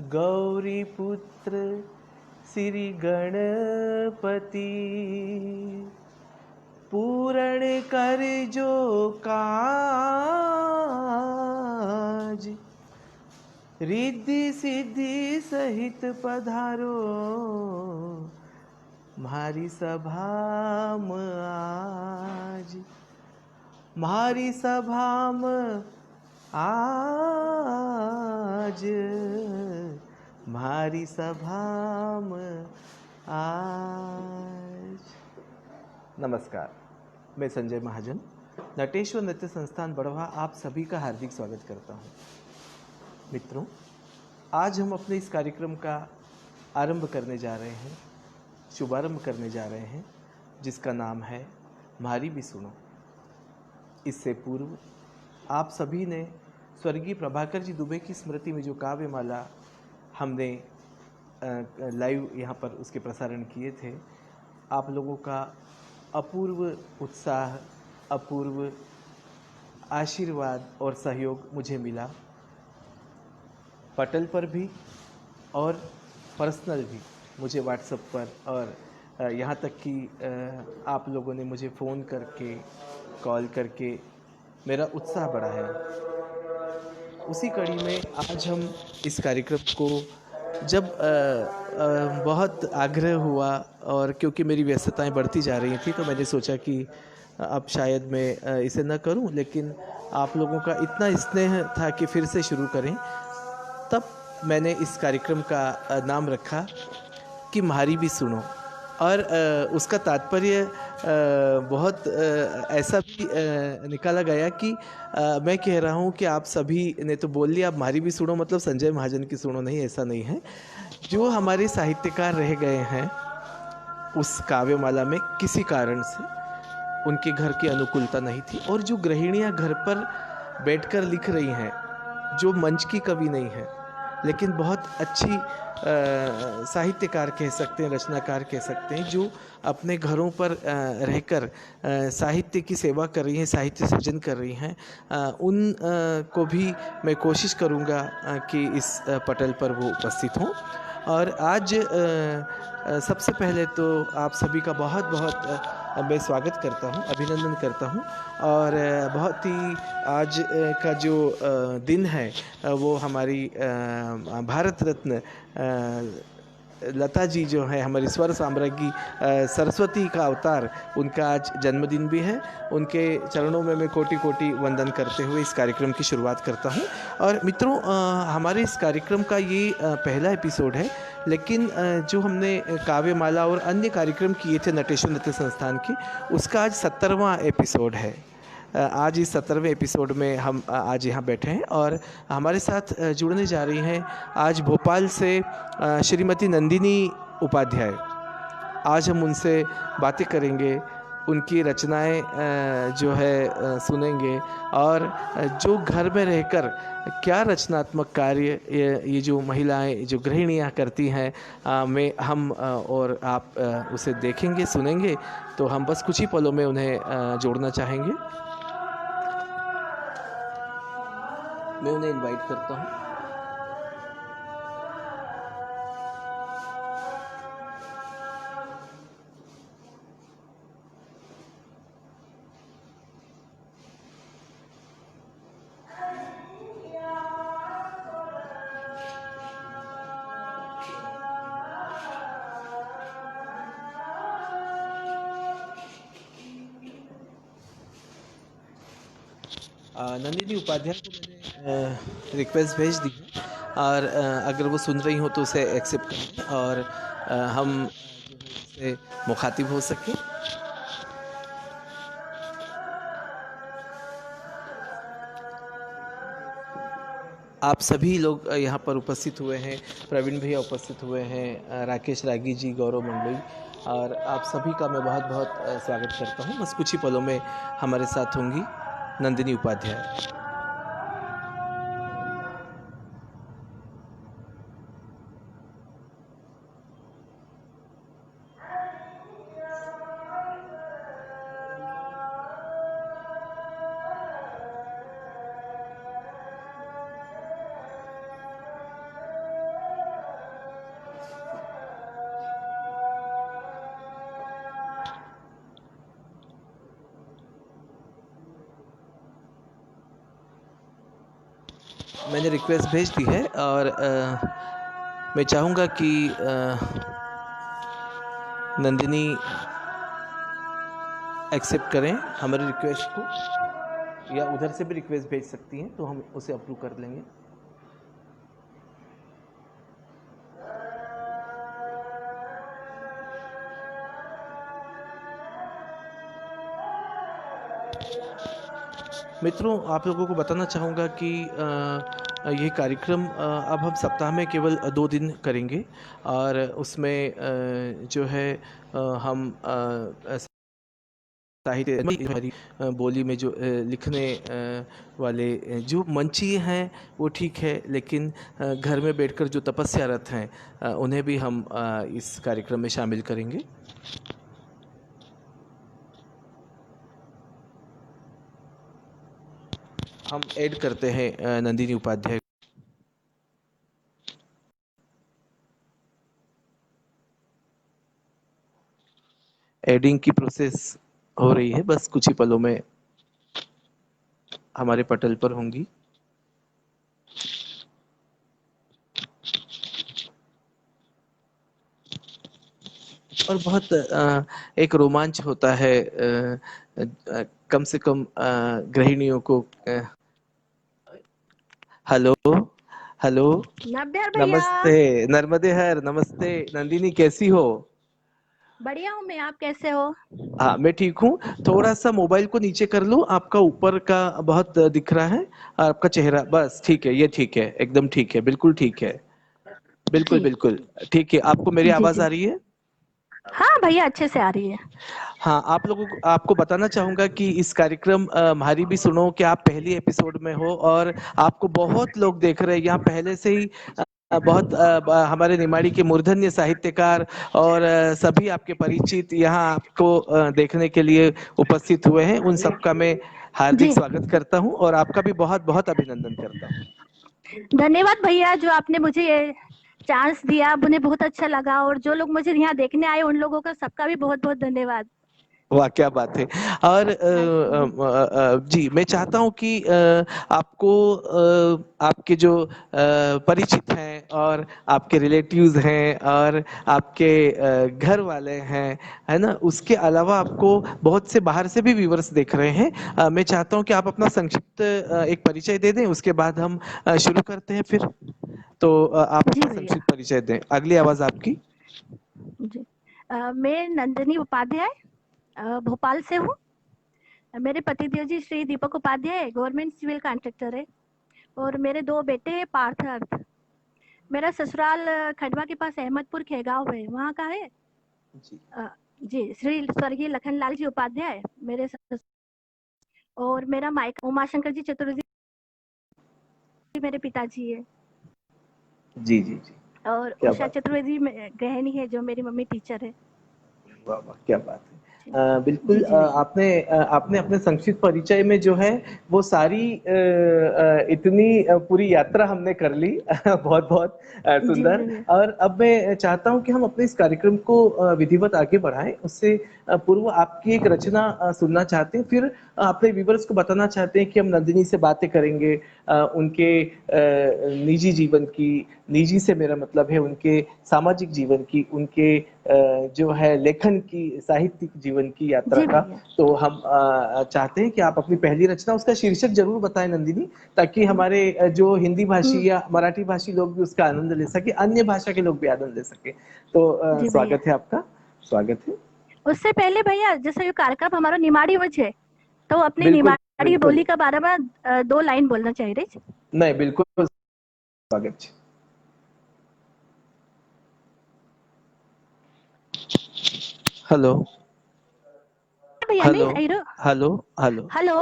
गौरी पुत्र श्री गणपति, पूरण कर जो काज, रिद्धि सिद्धि सहित पधारो, म्हारी सभा में आज। म्हारी सभा में आज, म्हारी सभा में आज। नमस्कार, मैं संजय महाजन, नटेश्वर नृत्य संस्थान बड़वा आप सभी का हार्दिक स्वागत करता हूँ। मित्रों, आज हम अपने इस कार्यक्रम का आरंभ करने जा रहे हैं, शुभारंभ करने जा रहे हैं, जिसका नाम है म्हारी भी सुनो। इससे पूर्व आप सभी ने स्वर्गीय प्रभाकर जी दुबे की स्मृति में जो काव्यमाला हमने लाइव यहाँ पर उसके प्रसारण किए थे, आप लोगों का अपूर्व उत्साह, अपूर्व आशीर्वाद और सहयोग मुझे मिला, पटल पर भी और पर्सनल भी। मुझे व्हाट्सएप पर और यहाँ तक कि आप लोगों ने मुझे फ़ोन करके, कॉल करके मेरा उत्साह बढ़ा है। उसी कड़ी में आज हम इस कार्यक्रम को जब बहुत आग्रह हुआ और क्योंकि मेरी व्यस्तताएं बढ़ती जा रही थी, तो मैंने सोचा कि अब शायद मैं इसे न करूं, लेकिन आप लोगों का इतना स्नेह था कि फिर से शुरू करें। तब मैंने इस कार्यक्रम का नाम रखा कि म्हारी भी सुनो। और उसका तात्पर्य बहुत ऐसा भी निकाला गया कि मैं कह रहा हूँ कि आप सभी ने तो बोल लिया, आप म्हारी भी सुनो मतलब संजय महाजन की सुनो नहीं, ऐसा नहीं है। जो हमारे साहित्यकार रह गए हैं उस काव्यमाला में, किसी कारण से उनके घर की अनुकूलता नहीं थी, और जो गृहिणियाँ घर पर बैठकर लिख रही हैं, जो मंच की कवि नहीं है लेकिन बहुत अच्छी साहित्यकार कह सकते हैं, रचनाकार कह सकते हैं, जो अपने घरों पर रहकर साहित्य की सेवा कर रही हैं, साहित्य सृजन कर रही हैं, उन को भी मैं कोशिश करूँगा कि इस पटल पर वो उपस्थित हों। और आज सबसे पहले तो आप सभी का बहुत बहुत मैं स्वागत करता हूं, अभिनंदन करता हूं। और बहुत ही आज का जो दिन है वो हमारी भारत रत्न लता जी जो है, हमारी स्वर साम्राज्ञी सरस्वती का अवतार, उनका आज जन्मदिन भी है। उनके चरणों में मैं कोटि कोटि वंदन करते हुए इस कार्यक्रम की शुरुआत करता हूं। और मित्रों, हमारे इस कार्यक्रम का ये पहला एपिसोड है, लेकिन जो हमने काव्यमाला और अन्य कार्यक्रम किए थे नटेश्वर नृत्य संस्थान के, उसका आज 70वां एपिसोड है। आज इस 70वें एपिसोड में हम आज यहाँ बैठे हैं और हमारे साथ जुड़ने जा रही हैं आज भोपाल से श्रीमती नंदिनी उपाध्याय। आज हम उनसे बातें करेंगे, उनकी रचनाएं जो है सुनेंगे, और जो घर में रहकर क्या रचनात्मक कार्य ये जो महिलाएं, जो गृहिणियां करती हैं, हम और आप उसे देखेंगे, सुनेंगे। तो हम बस कुछ ही पलों में उन्हें जोड़ना चाहेंगे। मैं उन्हें इनवाइट करता हूँ। नंदिनी उपाध्याय को मैंने रिक्वेस्ट भेज दी है, और अगर वो सुन रही हो तो उसे एक्सेप्ट करें और हम से मुखातिब हो सके। आप सभी लोग यहाँ पर उपस्थित हुए हैं, प्रवीण भैया उपस्थित हुए हैं, राकेश रागी जी, गौरव मंडोई, और आप सभी का मैं बहुत बहुत स्वागत करता हूँ। बस कुछ ही पलों में हमारे साथ होंगी नंदिनी उपाध्याय। मैंने रिक्वेस्ट भेज दी है और मैं चाहूँगा कि नंदिनी एक्सेप्ट करें हमारी रिक्वेस्ट को, या उधर से भी रिक्वेस्ट भेज सकती हैं तो हम उसे अप्रूव कर लेंगे। मित्रों, आप लोगों को बताना चाहूँगा कि ये कार्यक्रम अब हम सप्ताह में केवल 2 दिन करेंगे और उसमें जो है हम साहित्य हमारी बोली में जो लिखने वाले जो मंची हैं वो ठीक है, लेकिन घर में बैठकर जो तपस्यारत हैं उन्हें भी हम इस कार्यक्रम में शामिल करेंगे। हम ऐड करते हैं नंदिनी उपाध्याय। एडिंग की प्रोसेस हो रही है, बस कुछ ही पलों में हमारे पटल पर होंगी। और बहुत एक रोमांच होता है कम से कम गृहिणियों को। हेलो हेलो, नब्बेर भैया। नमस्ते नर्मदे हर, नमस्ते नंदिनी, कैसी हो? बढ़िया हूँ मैं, आप कैसे हो? हाँ, मैं ठीक हूँ। थोड़ा सा मोबाइल को नीचे कर लो, आपका ऊपर का बहुत दिख रहा है, आपका चेहरा। बस ठीक है, ये ठीक है, एकदम ठीक है, बिल्कुल ठीक है, बिल्कुल जी बिल्कुल ठीक है। आपको मेरी जी आवाज जी। आ रही है? हाँ भैया, अच्छे से आ रही है। हाँ, आप लोगों को, आपको बताना चाहूंगा कि इस कार्यक्रम हमारी भी सुनो कि आप पहली एपिसोड में हो और आपको बहुत लोग देख रहे हैं यहाँ पहले से ही। बहुत हमारे निमाड़ी के मूर्धन्य साहित्यकार और सभी आपके परिचित यहाँ आपको देखने के लिए उपस्थित हुए हैं। उन सबका मैं हार्दिक जी, स्वागत करता हूँ और आपका भी बहुत बहुत अभिनंदन करता हूँ। धन्यवाद भैया, जो आपने मुझे ये चांस दिया, मुझे बहुत अच्छा लगा। और जो लोग मुझे यहाँ देखने आए, उन लोगों का सबका भी बहुत बहुत धन्यवाद। वाह, क्या बात है। और जी जी, मैं चाहता हूँ कि आपको आपके जो परिचित हैं और आपके रिलेटिव्स हैं और आपके घर वाले हैं, है ना, उसके अलावा आपको बहुत से बाहर से भी व्यूवर्स देख रहे हैं। मैं चाहता हूँ कि आप अपना संक्षिप्त एक परिचय दे दें, उसके बाद हम शुरू करते हैं फिर। तो आप जी अपना भैया। संक्षिप्त परिचय दें। अगली आवाज आपकी। जी, मैं नंदिनी उपाध्याय भोपाल से हूँ। मेरे पतिदेव जी Shri Deepak Upadhyay government civil contractor है, और मेरे 2 बेटे हैं, पार्थ अर्थ। मेरा ससुराल खंडवा के पास अहमदपुर खेगांव है, वहाँ का है। जी जी, श्री स्वर्गीय लखनलाल जी उपाध्याय मेरे और मेरा मायका उमाशंकर जी चतुर्वेदी मेरे पिताजी है। जी जी जी, और क्या उषा बात है। चतुर्वेदी गृहिणी है, जो मेरी मम्मी टीचर है। वाह वाह, क्या बात है। जी जी बिल्कुल, जी भैया। आपने अपने संक्षिप्त परिचय में जो है वो सारी इतनी पूरी यात्रा हमने कर ली बहुत बहुत जी सुंदर। भैया। और अब मैं चाहता हूं कि हम अपने इस कार्यक्रम को विधिवत आगे बढ़ाएं। उससे पूर्व आपकी एक रचना सुनना चाहते हैं, फिर अपने व्यूवर्स को बताना चाहते हैं कि हम नंदिनी से बातें करेंगे उनके निजी जीवन की। निजी से मेरा मतलब है उनके सामाजिक जीवन की, उनके जो है लेखन की, साहित्यिक जीवन की यात्रा जी का। भैया। तो हम चाहते हैं कि आप अपनी पहली रचना, उसका शीर्षक जरूर बताएं नंदिनी, ताकि हमारे जो हिंदी भाषी या मराठी भाषी लोग भी उसका आनंद ले सके, अन्य भाषा के लोग भी आनंद ले सके। तो जी भैया। स्वागत है आपका, स्वागत है। उससे पहले भैया, जैसे ये कार्यक्रम हमारा निमाड़ी में है, तो अपनी बिल्कुल निमाड़ी बिल्कुल, बोली का बारे में 2 लाइन बोलना चाहिए रे। नहीं बिल्कुल, स्वागत है। हेलो भैया नहीं हेलो आई रो। Hello hello hello.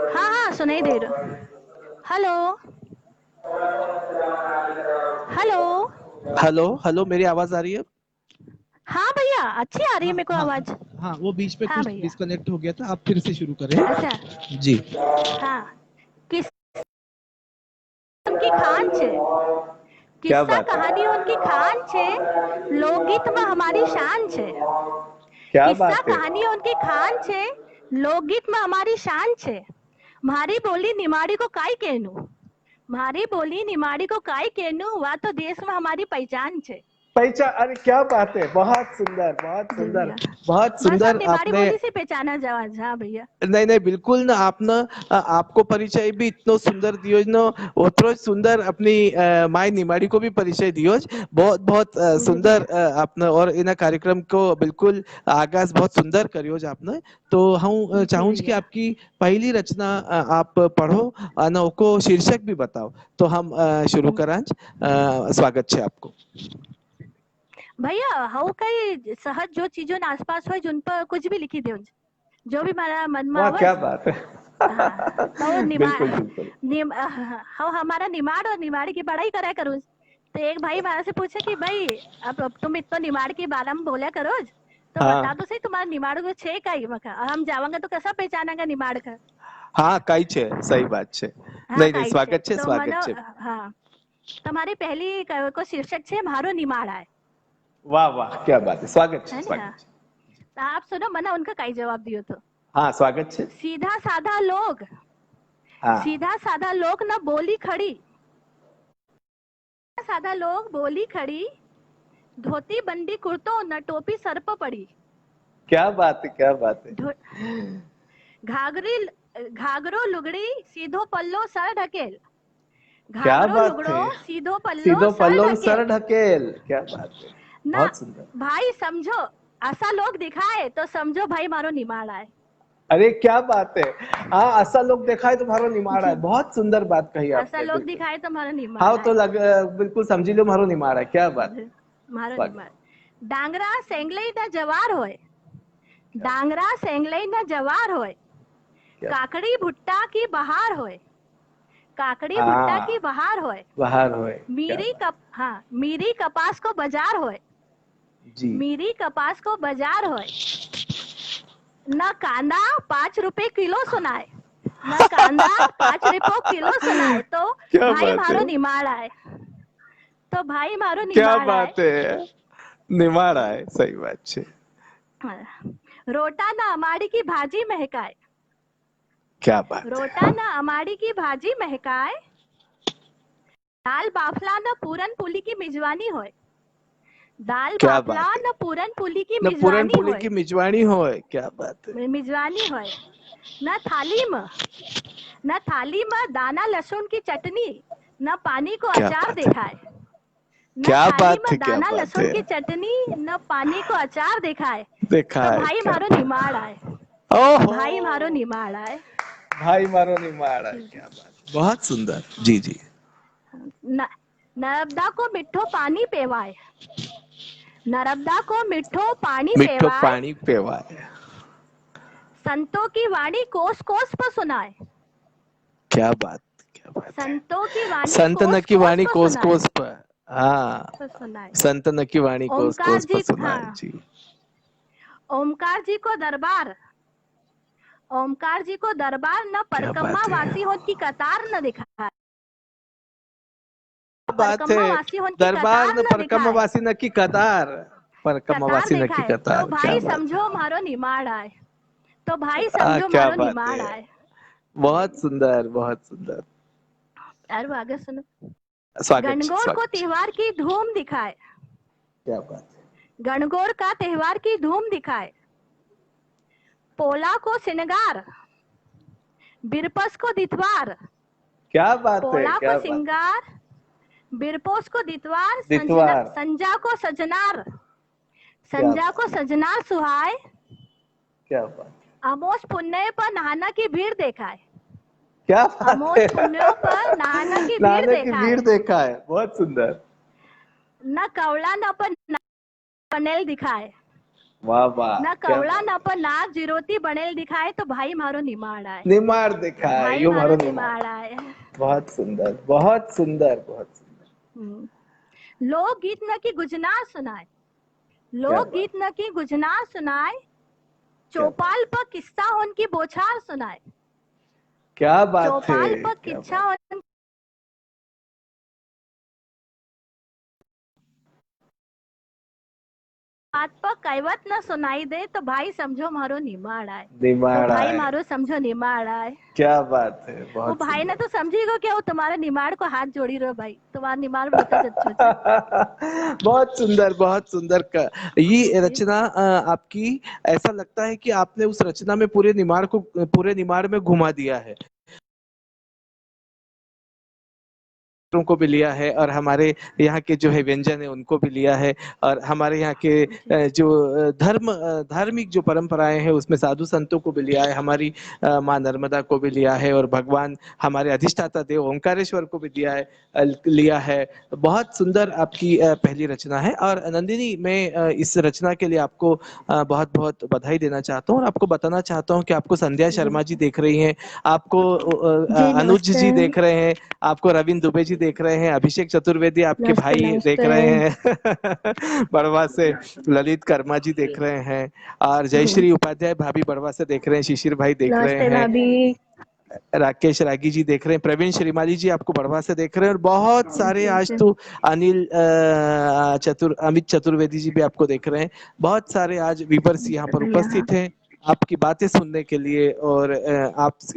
हाँ हाँ, सुनाई दे रहा। Hello hello. हेलो हेलो, मेरी आवाज आ रही है? हाँ भैया, अच्छी आ रही है हाँ मेरे को हाँ आवाज। हाँ, वो बीच में हाँ कुछ भैया। डिस्कनेक्ट हो गया था, आप फिर से शुरू करें। अच्छा। जी। हाँ, किस उनकी खान छे, क्या किस्सा बात है, कहानी उनकी खान छे, लोकगीत में हमारी शान छे। क्या किस्सा बात है। कहानी उनकी खान छे, लोकगीत में हमारी शान छे। मारी बोली निमाड़ी को काई कहनू, मारी बोली निमाड़ी को काय केनु वा तो देश में हमारी पहचान छे। पहचान, अरे क्या बात है, बहुत सुंदर, बहुत जी सुंदर, भैया, बहुत बस हम सुंदर निमाड़ी आपने। बोली से पहचाना जावा। हाँ भैया। नहीं नहीं, बिल्कुल ना, आपने आपको परिचय भी इतनो सुंदर दियो न, ओतरो सुंदर अपनी माय निमाड़ी को भी परिचय दियो। बहुत बहुत जी सुंदर भैया। आपने, और इन कार्यक्रम को बिल्कुल आगाज बहुत सुंदर करियो आपने। तो हम जी चाहूँ कि भैया। आपकी पहली रचना आप पढ़ो और को शीर्षक भी बताओ, तो हम शुरू करांच। स्वागत है आपको। भैया हाउ कई सहज जो चीजों न आसपास हो जिन पर कुछ भी लिखी दे, जो भी हमारा मन में वाह क्या आवज। बात है। हाँ, तो बिल्कुल बिल्कुल। हम हमारा निमाड़ और निमाड़ी की पढ़ाई करा करो। तो एक भाई हमारे से पूछे कि भाई अब तुम इतना निमाड़ के बारे में बोला करो, तो बता हाँ दो सही तुम्हारा निमाड़ को छे का ही मका, और हम जावांगे तो कैसा पहचानेगा निमाड़ का। हाँ, कई छे, सही बात छे। हाँ नहीं नहीं, काई छे स्वागत छे, तो स्वागत मनो। छे। हाँ, तुम्हारी पहली को शीर्षक छे मारो निमाड़ आए। वाह वाह क्या बात है, स्वागत छे, है ना। स्वागत छे। तो आप सुनो, मना उनका कई जवाब दियो तो। हाँ, स्वागत छे। सीधा साधा लोग, हाँ, सीधा साधा लोग न बोली खड़ी, साधा लोग बोली खड़ी, धोती बंदी कुर्तो न टोपी सर पर पड़ी। क्या बात है, क्या बात है। धो- घाघरी घाघरो लुगड़ी सीधो पल्लो सर ढकेल, क्या घाघरो बात लुगड़ो है। सीधो पल्लो सीधो सर पल्लो सर ढकेल। ढकेल, क्या बात है। ना बहुत सुंदर। भाई समझो, ऐसा लोग दिखाए तो समझो भाई मारो निमाड़ आए। अरे क्या बात है। हाँ, ऐसा लोग देखा है तुम्हारो निमाड़ा है, जी, बहुत सुंदर बात कही ऐसा आपने, लोग बिल्कुल। दिखाए तो मारो हाँ निमाड़ तो आए। लग, बिल्कुल समझी लो मारो निमाड़ा है, क्या बात है। मारो स्वागत। निमाड़। डांगरा सेंगलई न जवार होए, क्या बात, डांगरा सेंगलई न जवार होए, क्या बात। काकड़ी भुट्टा की बहार होए, काकड़ी भुट्टा की हाँ, बहार होए। बाहर होए, क्या मीरी बात। कप हाँ, मीरी कपास को बाजार होए, जी। मीरी कपास को बाजार होए। न कांदा 5 रुपए किलो सुनाए, न कांदा 5 रुपए किलो सुनाए, तो क्या भाई बात है, मारो निमाड़ आए। तो भाई मारो क्या निमाड़ आए। बात है। निमाड़ा है, सही बात है। रोटा न अमाड़ी की भाजी महकाए, क्या बात रोटा है, न अमाड़ी की भाजी महकाए, दाल बाफला न पूरन पुली की मिजवानी होए, दाल क्या बाफला बात है। न पूरन पुली की न पूरन मिजवानी पुली होए, की मिजवानी हो, क्या बात है। मिजवानी होए। न थाली में, न थाली में दाना लहसुन की चटनी, न पानी को क्या अचार बात है, देखा है। न क्या थाली बात में है, क्या दाना बात लहसुन है। की चटनी, न पानी को अचार देखा है, देखा तो है, भाई क्या मारो बात। निमाड़ आए। ओहो, भाई मारो निमाड़ आए। भाई मारो निमाड़ा है, क्या बात, बहुत सुंदर। जी जी। न, नर्मदा को मिठो पानी पेवाए, नर्मदा को मिठो पानी मिठो पेवाए, पानी पेवाए। संतों की वाणी कोस कोस पर सुनाए, क्या बात, क्या बात है। संतों की वाणी संत न कोस की कोस वाणी पर कोस सुनाए, कोस पर। हाँ, पर सुनाए। संत न की वाणी कोस ओमकार कोस पर जी, सुनाए हाँ, जी। ओमकार जी को दरबार, ओमकार जी को दरबार न क्या परकम्मा बात है, वासी होन की कतार न दिखा है, क्या बात परकम्मा है। वासी होन की दरबार कतार न न दिखा है, परकमवासी न की कतार, कतार परकमवासी न देखा की है, तो कतार, क्या भाई बात है। समझो मारो निमाड़ आए। तो भाई समझो क्या मारो बात निमाड़ है, आए। बहुत सुंदर, बहुत सुंदर। यार वो आगे सुनो। स्वागत है, गणगौर को स्वागत है। त्योहार की धूम दिखाए, क्या बात है, गणगौर का त्योहार की धूम दिखाए, पोला को श्रृंगार, बिरपस को दितवार, क्या बात है, पोला को क्या बात है। सिंगार, बिरपोस को दितवार, दितवार, संजा को सजनार, क्या संजा बात, को सजनार सुहाए, क्या बात, अमोस पुण्य पर नहाना की भीड़ देखा है, क्या बात अमोस है। पुण्यों पर नहाना की भीड़ नाने की देखा भीड़ है, देखा है, बहुत सुंदर। न कवड़ा न पर बनेल दिखाए, वाह वाह, न क्या कवड़ा बात। न पर नाक जिरोती बनेल दिखाए, तो भाई मारो निमाड़ आए। निमाड़ तो देखा है, भाई यो मारो मारो निमाड़। निमाड़ आए। बहुत सुंदर, बहुत सुंदर, बहुत सुंदर। हम्म। लोकगीत न की गुजनार सुनाए, क्या बात, लोकगीत न की गुजनार सुनाए, क्या बात, चौपाल पर किस्सा उनकी बोछार सुनाए, क्या बात है, चौपाल पर क्या किस्सा बात। बात पर कहेवत न सुनाई दे तो भाई समझो मारो निमाड़ आए, तो निमाड़ा भाई है। मारो समझो निमाड़ आए। क्या बात है, वो बहुत भाई ने सुंदर। तो समझी गो क्या, वो तुम्हारे निमाड़ को हाथ जोड़ी रहो भाई, तुम्हारा निमाड़ बहुत अच्छो छे। बहुत सुंदर, बहुत सुंदर ये जी रचना आपकी, ऐसा लगता है कि आपने उस रचना में पूरे निमाड़ में घुमा दिया है, को भी लिया है, और हमारे यहाँ के जो है व्यंजन है उनको भी लिया है, और हमारे यहाँ के जी जो धार्मिक जो परंपराएं हैं उसमें साधु संतों को भी लिया है, हमारी माँ नर्मदा को भी लिया है, और भगवान हमारे अधिष्ठाता देव ओंकारेश्वर को भी लिया है। बहुत सुंदर आपकी पहली रचना है। और नंदिनी, मैं इस रचना के लिए आपको बहुत बहुत बधाई देना चाहता हूँ, और आपको बताना चाहता हूँ कि आपको संध्या जी शर्मा जी देख रही हैं, आपको जी अनुज नमस्ते। जी देख रहे हैं, आपको रविंद्र दुबे जी देख रहे हैं, अभिषेक चतुर्वेदी आपके नमस्ते भाई देख नमस्ते। रहे हैं बड़वा से ललित कर्मा जी देख रहे हैं, और जी जयश्री उपाध्याय भाभी बड़वा से देख रहे हैं, शिशिर भाई देख रहे नमस्ते हैं, भाभी। राकेश रागी जी देख रहे हैं, प्रवीण श्रीमाली जी आपको बड़वा से देख रहे हैं, और बहुत सारे जी आज जी तो अमित चतुर्वेदी जी भी आपको देख रहे हैं। बहुत सारे आज व्यूअर्स यहाँ पर शुक्रिया। उपस्थित हैं आपकी बातें सुनने के लिए, और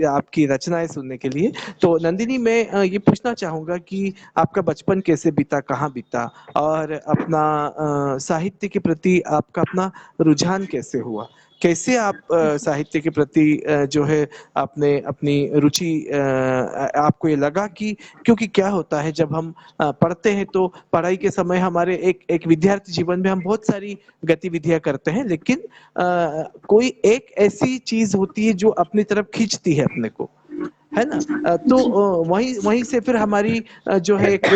आपकी रचनाएं सुनने के लिए। तो नंदिनी, मैं ये पूछना चाहूंगा कि आपका बचपन कैसे बीता, कहाँ बीता, और अपना साहित्य के प्रति आपका अपना रुझान कैसे हुआ, कैसे आप साहित्य के प्रति जो है आपने अपनी रुचि, आपको ये लगा कि, क्योंकि क्या होता है जब हम पढ़ते हैं तो पढ़ाई के समय हमारे एक एक विद्यार्थी जीवन में हम बहुत सारी गतिविधियां करते हैं, लेकिन कोई एक ऐसी चीज होती है जो अपनी तरफ खींचती है अपने को, है ना। तो जी वहीं वहीं से फिर हमारी जो है एक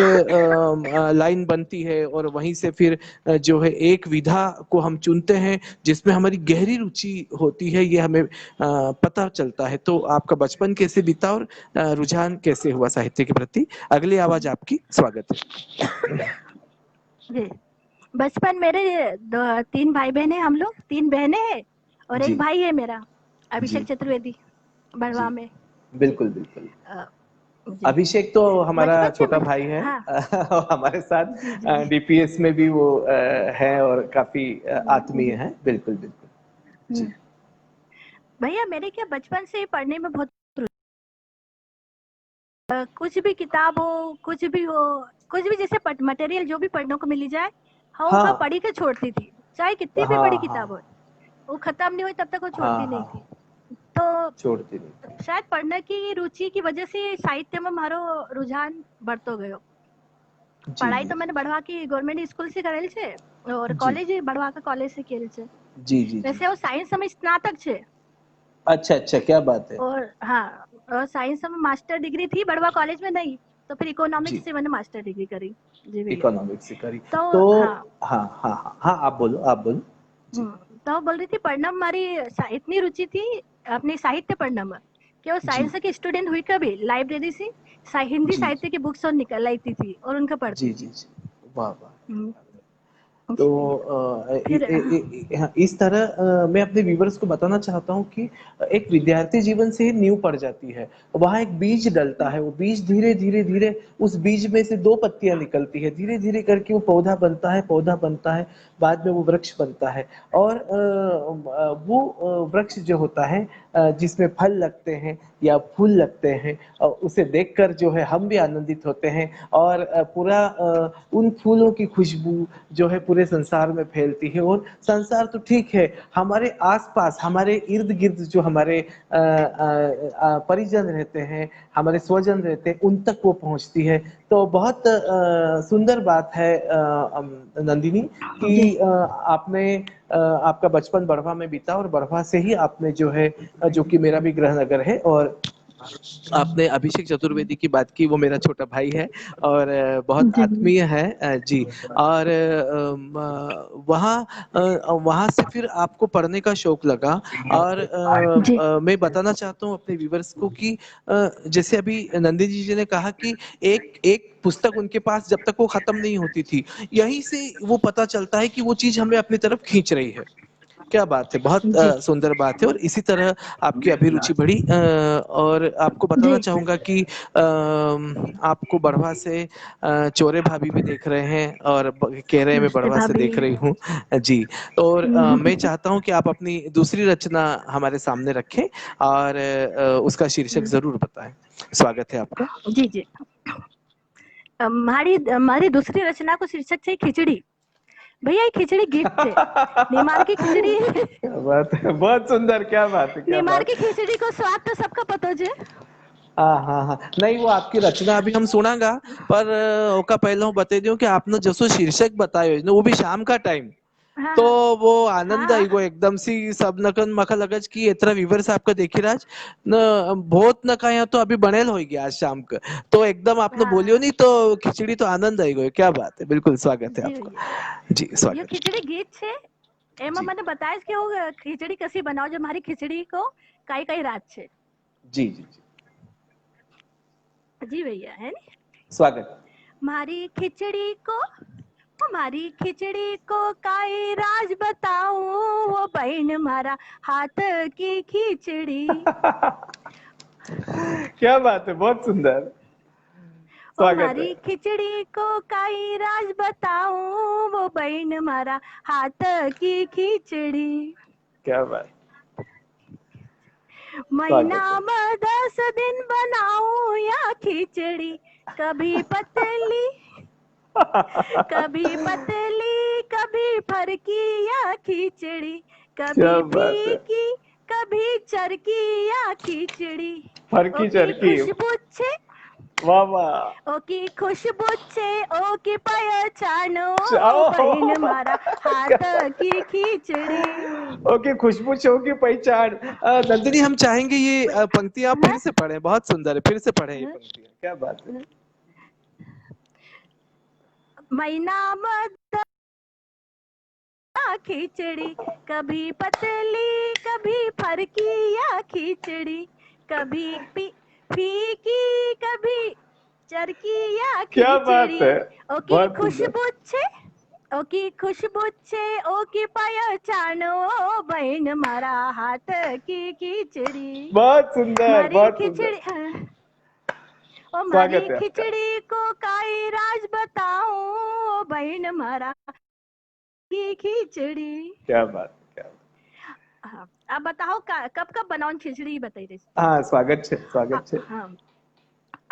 लाइन बनती है, और वहीं से फिर जो है एक विधा को हम चुनते हैं जिसमें हमारी गहरी रुचि होती है, ये हमें पता चलता है। तो आपका बचपन कैसे बीता, और रुझान कैसे हुआ साहित्य के प्रति। अगली आवाज आपकी, स्वागत है। जी। बचपन मेरे तीन भाई बहन है, हम लोग तीन बहनें हैं और एक जी भाई है मेरा, जी अभिषेक चतुर्वेदी, जी, बड़वा में। जी बिल्कुल बिल्कुल। अ, जी अभिषेक तो हमारा बचपन से छोटा मुझे, भाई है, हाँ और हमारे साथ जी जी जी डीपीएस में भी वो है, और काफी आत्मीय जी है, बिल्कुल बिल्कुल। जी। जी भैया मेरे क्या बचपन से ही पढ़ने में बहुत कुछ भी किताब हो, कुछ भी हो, कुछ भी जैसे मटेरियल जो भी पढ़ने को मिली जाए, हाँ हाँ पढ़ी के छोड़ती थी, चाहे कितनी भी बड़ी हाँ हाँ किताब हो, वो खत्म नहीं हुई तब तक वो हाँ छोड़ती नहीं थी। हाँ, तो छोड़ती नहीं। शायद पढ़ने की रुचि की वजह से साहित्य में मारो रुझान बढ़तो गयो। जी पढ़ाई जी तो मैंने बढ़वा की गवर्नमेंट स्कूल से करेल छे, और जी कॉलेज बढ़वा का कॉलेज से केल छे। जी जी जी। वैसे वो साइंस में स्नातक छे, अच्छा अच्छा, क्या बात है। और हाँ, और साइंस में मास्टर डिग्री थी, बढ़वा कॉलेज में नहीं, तो फिर इकोनॉमिक्स जी, से मैंने मास्टर डिग्री करी। जी भैया। इकोनॉमिक्स से करी। तो तो हाँ, हाँ हाँ हाँ हाँ, आप बोलो, आप बोलो। जी तो बोल रही थी पढ़ना में हमारी इतनी रुचि थी अपनी साहित्य पढ़ना में, कि वो जी साइंस की स्टूडेंट हुई कभी लाइब्रेरी से हिंदी जी साहित्य की बुक्स और निकल आती थी और उनका जी पढ़ती जी थी। जी, वाह वाह। हम्म, तो जी भैया। फिर हाँ, इस तरह मैं अपने व्यूवर्स को बताना चाहता हूँ कि एक विद्यार्थी जीवन से ही नींव पड़ जाती है, वहां एक बीज डलता है, वो बीज धीरे धीरे धीरे उस बीज में से दो पत्तियां निकलती है, धीरे धीरे करके वो पौधा बनता है, पौधा बनता है, बाद में वो वृक्ष बनता है, और वो वृक्ष जो होता है जिसमें फल लगते हैं या फूल लगते हैं, उसे देखकर जो है हम भी आनंदित होते हैं, और पूरा उन फूलों की खुशबू जो है पूरे संसार में फैलती है, और संसार तो ठीक है, हमारे आसपास हमारे इर्द गिर्द जो हमारे परिजन रहते हैं, हमारे स्वजन रहते हैं, उन तक वो पहुंचती है। तो बहुत सुंदर बात है नंदिनी, जी कि आपने आपका बचपन बढ़वा में बीता, और बढ़वा से ही आपने जो है जो कि मेरा भी गृह नगर है, और आपने अभिषेक चतुर्वेदी की बात की, वो मेरा छोटा भाई है, और बहुत जी आत्मीय है जी। और वहाँ वहाँ से फिर आपको पढ़ने का शौक लगा, और जी मैं बताना चाहता हूँ अपने व्यूवर्स को कि जैसे अभी नंदिनी जी ने कहा कि एक एक पुस्तक उनके पास जब तक वो खत्म नहीं होती थी, यहीं से वो पता चलता है कि वो चीज हमें अपनी तरफ खींच रही है। क्या बात है, बहुत जी सुंदर बात है। और इसी तरह आपकी अभिरुचि बढ़ी। और आपको बताना जी। चाहूंगा कि आपको बढ़वा से चोरे भाभी भी देख रहे हैं और कह रहे हैं मैं नमस्ते बढ़वा से भाभी। देख रही हूँ। जी। और मैं चाहता हूँ कि आप अपनी दूसरी रचना हमारे सामने रखें और उसका शीर्षक जरूर बताएं। स्वागत है आपका। जी जी। हमारी हमारी दूसरी रचना को शीर्षक છે खिचड़ी। भैया ये खिचड़ी गिफ्ट है। निमार की खिचड़ी क्या बात है, बहुत सुंदर, क्या बात है, क्या निमार बात। की खिचड़ी को स्वाद तो सबका पता जे। हाँ हाँ हाँ, नहीं वो आपकी रचना अभी हम सुनांगा, पर ओका पहले હું બતાવી દઉં કે આપનો જસો શીર્ષક बतायो है, वो भी शाम का टाइम, तो हाँ वो आनंद हाँ आई गो एकदम सी सब नकन मखा लगज की इतना व्यूवर्स आपका देखी राज न बहुत न कहा तो अभी बनेल हो गया आज शाम का, तो एकदम आपने बोलियो हाँ। नहीं तो खिचड़ी तो आनंद आई गो। क्या बात है, बिल्कुल स्वागत है जी आपको। भैया जी ये स्वागत। खिचड़ी गीत છે એમાં जी મને बताए कि वो खिचड़ी कैसी बनाओ जो हमारी खिचड़ी को कई कई रात છે। जी जी जी, जी भैया है नी। स्वागत। मारी खिचड़ी को हमारी खिचड़ी को काई राज बताऊं वो बहन मारा हाथ की खिचड़ी। क्या बात है, बहुत सुंदर, ओ स्वागत है। मारी खिचड़ी को काई राज बताऊं वो बहन मारा हाथ की खिचड़ी। क्या बात, महीना स्वागत है। में 10 दिन बनाऊं या खिचड़ी कभी पतली कभी पतली कभी फरकी या खिचड़ी क्या कभी बात है, फीकी कभी चरकी या खिचड़ी। फरकी ओकी चरकी, खुशबू छे वाह वाह। ओकी खुशबू छे ओकी पहचानो बहन ओह, मारा क्या हाथ बात की खिचड़ी। है। ओके, खुशबू शो की पहचान। नंदिनी हम चाहेंगे ये पंक्तियां आप हाँ? फिर से पढ़ें, बहुत सुंदर है, फिर से पढ़ें ये हाँ? पंक्तियां, क्या बात है। महीना में खिचड़ी कभी पतली कभी फरकी या खिचड़ी कभी फीकी कभी चरकी या क्या बात खिचड़ी। है, ओकी बहुत सुंदर। खुशबू छे ओकी खुशबू छे ओकी पहचानो बहन मारा हाथ की खिचड़ी। बहुत सुंदर, मारी बहुत सुंदर, खिचड़ी हाँ। ओ मारी स्वागत है आपका। खिचड़ी को काई राज बताऊं बहन मारा की खिचड़ी। क्या बात है, क्या बात। हाँ अब बताओ कब कब बनाओ खिचड़ी बताई रेसिपी। हाँ, स्वागत है, स्वागत है। हाँ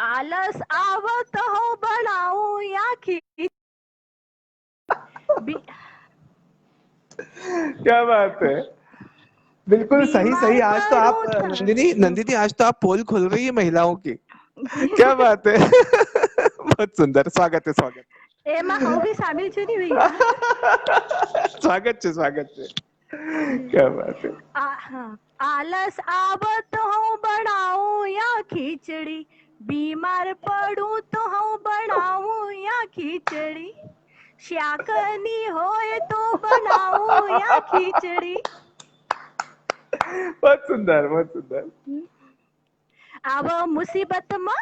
आलस आवत हो बनाऊं या खिचड़ी। क्या बात है, बिल्कुल सही सही। बीमार आज तो आप पड़ूं नंदिनी नंदिनी आज तो आप पोल खोल रही है महिलाओं की। जी क्या बात है। बहुत सुंदर, स्वागत है, स्वागत एमा हो भी शामिल छे नहीं है। भैया। स्वागत है, स्वागत है। जी क्या बात है। हाँ आलस आवत हो बनाऊं या खिचड़ी बीमार पड़ूं तो हूँ बनाऊं या खिचड़ी श्याकनी होए तो बनाऊं या खिचड़ी। बहुत सुंदर, बहुत सुंदर। आव मुसीबत में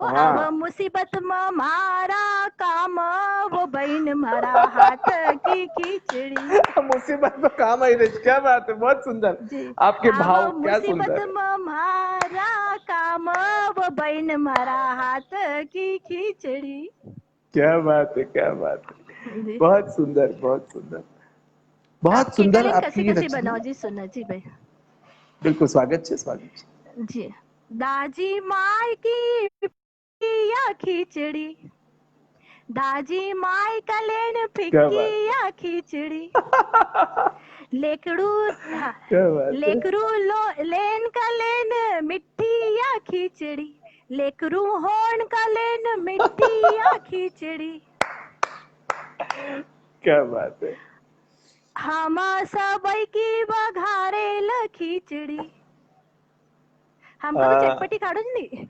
ओ आव हाँ, मुसीबत में मारा काम वो बहन मारा हाथ की खिचड़ी। मुसीबत में काम आई रही, क्या बात है, बहुत सुंदर। जी आपके आव भाव क्या मुसीबत सुंदर है। में मारा काम वो बहन मारा हाथ की खिचड़ी। क्या बात है, क्या बात है, जी बहुत सुंदर, बहुत सुंदर, आप बहुत सुंदर खिचड़ी कसी आपकी कसी रचना। बनाओ जी सुनो जी भाई। बिल्कुल स्वागत है, स्वागत है। जी दाजी माई की या खिचड़ी दाजी माई का लेन क्या फिक्की बात या खिचड़ी है। लेकड़ू हाँ, क्या बात है, लेकरू लो लेन का लेन मिट्टी या खिचड़ी लेकरू होन का लेन मिट्टी या खिचड़ी। क्या बात है। हम सबई की बघारेल खिचड़ी हमको तो आ, चटपटी काढूच नहीं।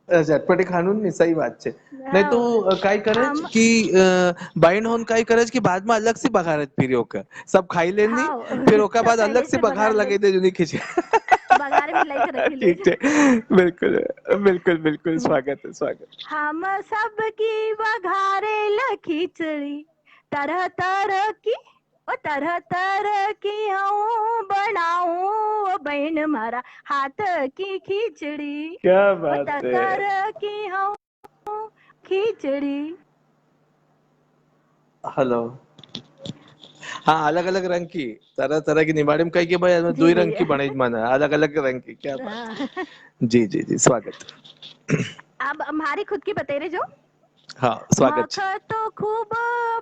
झटपटी खानून नहीं, सही बात है। नहीं तो हाँ, काय करज हम कि बाइंड होन काय करज कि बाद में अलग से बघारत फिर ओकर सब खाई लेनी, हाँ फिर ओकर सब बाद अलग पहले से से बघार बघार ले लगे दे जुनी खिचे। बघार में लाई के रखी ले। ठीक है, बिल्कुल बिल्कुल बिल्कुल, स्वागत है, स्वागत। हम सब की बघारेल खिचड़ी तरह तरह की ओ तरह तरह की हूँ बनाऊं ओ बहन मारा हाथ की खिचड़ी। क्या ओ बात है। तरह की हूँ खिचड़ी। हेलो। हाँ, अलग अलग रंग की, तरह तरह की निबाड़ी में कही कि भाई दो जी ही रंग की भैया। बने मन है, अलग अलग रंग की, क्या बात हाँ। है। जी जी जी, स्वागत। अब हमारी खुद की बतेरे जो हाँ, स्वागत मख जी। तो खूब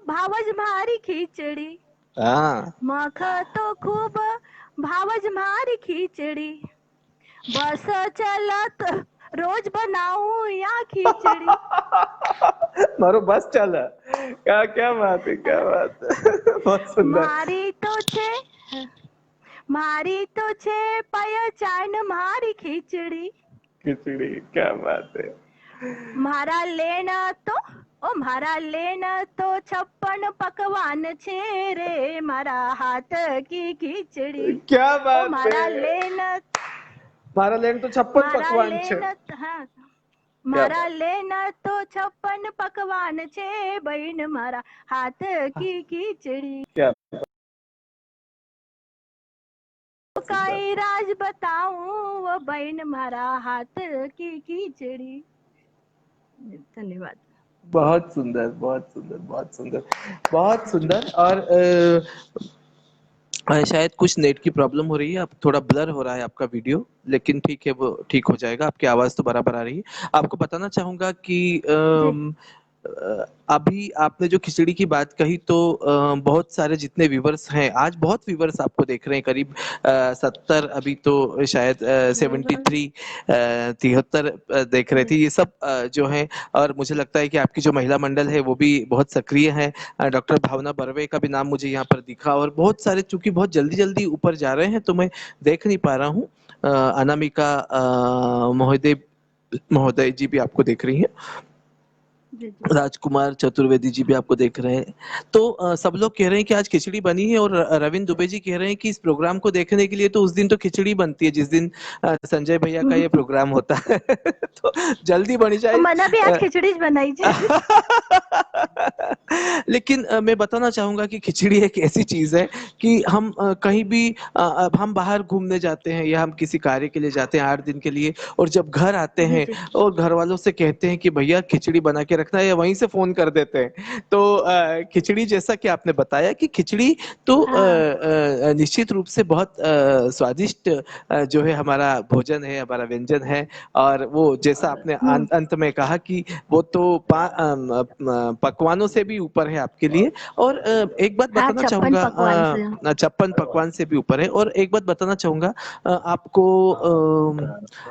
भावज मारी खिचड़ी। हाँ। मख तो खूब भावज मारी खिचड़ी। बस चलत रोज बनाऊं या खिचड़ी। मारो बस चल। क्या क्या बात है, क्या बात है। बहुत सुंदर। मारी तो छे मारी तो छे पहचान मारी खिचड़ी। खिचड़ी, क्या बात है। मारा लेना तो ओ मारा लेना तो 56 पकवान छे रे मारा हाथ की खिचड़ी। क्या ओ बात मारा है। लेना મારા લેન તો 56 मारा પકવાન છે। लेना हाँ क्या मारा बात। लेना तो 56 पकवान छे बहन मारा हाथ की खिचड़ी। क्या सुंदर। काई राज बताऊं वो बहन मारा हाथ की खिचड़ी। धन्यवाद। बहुत सुंदर, बहुत सुंदर, बहुत सुंदर, बहुत सुंदर। और शायद कुछ नेट की प्रॉब्लम हो रही है, अब थोड़ा ब्लर हो रहा है आपका वीडियो, लेकिन ठीक है, वो ठीक हो जाएगा। आपकी आवाज तो बराबर आ रही है। आपको बताना चाहूंगा कि जी अभी आपने जो खिचड़ी की बात कही, तो बहुत सारे जितने व्यूवर्स हैं, आज बहुत व्यूवर्स आपको देख रहे हैं, करीब 70, अभी तो शायद 73, 73 देख रहे थे, ये सब जो है। और मुझे लगता है कि आपकी जो महिला मंडल है वो भी बहुत सक्रिय है। डॉक्टर भावना बर्वे का भी नाम मुझे यहाँ पर दिखा, और बहुत सारे चूंकि बहुत जल्दी जल्दी ऊपर जा रहे हैं, तो मैं देख नहीं पा रहा हूँ। अनामिका महोदय महोदय जी भी आपको देख रही हैं। जी जी। राजकुमार चतुर्वेदी जी भी आपको देख रहे हैं। तो सब लोग कह रहे हैं कि आज खिचड़ी बनी है, और रविंद्र दुबे जी कह रहे हैं कि इस प्रोग्राम को देखने के लिए तो उस दिन तो खिचड़ी बनती है जिस दिन संजय भैया का ये प्रोग्राम होता है। तो जल्दी बनी जाए। मना भी आज खिचड़ी बनाई जे। लेकिन मैं बताना चाहूंगा कि खिचड़ी एक ऐसी चीज है कि हम कहीं भी अब हम बाहर घूमने जाते हैं या हम किसी कार्य के लिए जाते हैं 8 दिन के लिए, और जब घर आते जी हैं जी। और घर वालों से कहते हैं कि भैया खिचड़ी बना के रखना है, या वहीं से फोन कर देते हैं। तो खिचड़ी, जैसा कि आपने बताया कि खिचड़ी तो हाँ। निश्चित रूप से बहुत स्वादिष्ट जो है हमारा भोजन है, हमारा व्यंजन है। और वो जैसा आपने अंत में कहा कि वो तो पकवानों से भी ऊपर है आपके लिए। और एक बात हाँ बताना 56 चाहूंगा, पकवान से। 56 पकवान से भी ऊपर है। और एक बात बताना चाहूंगा, आपको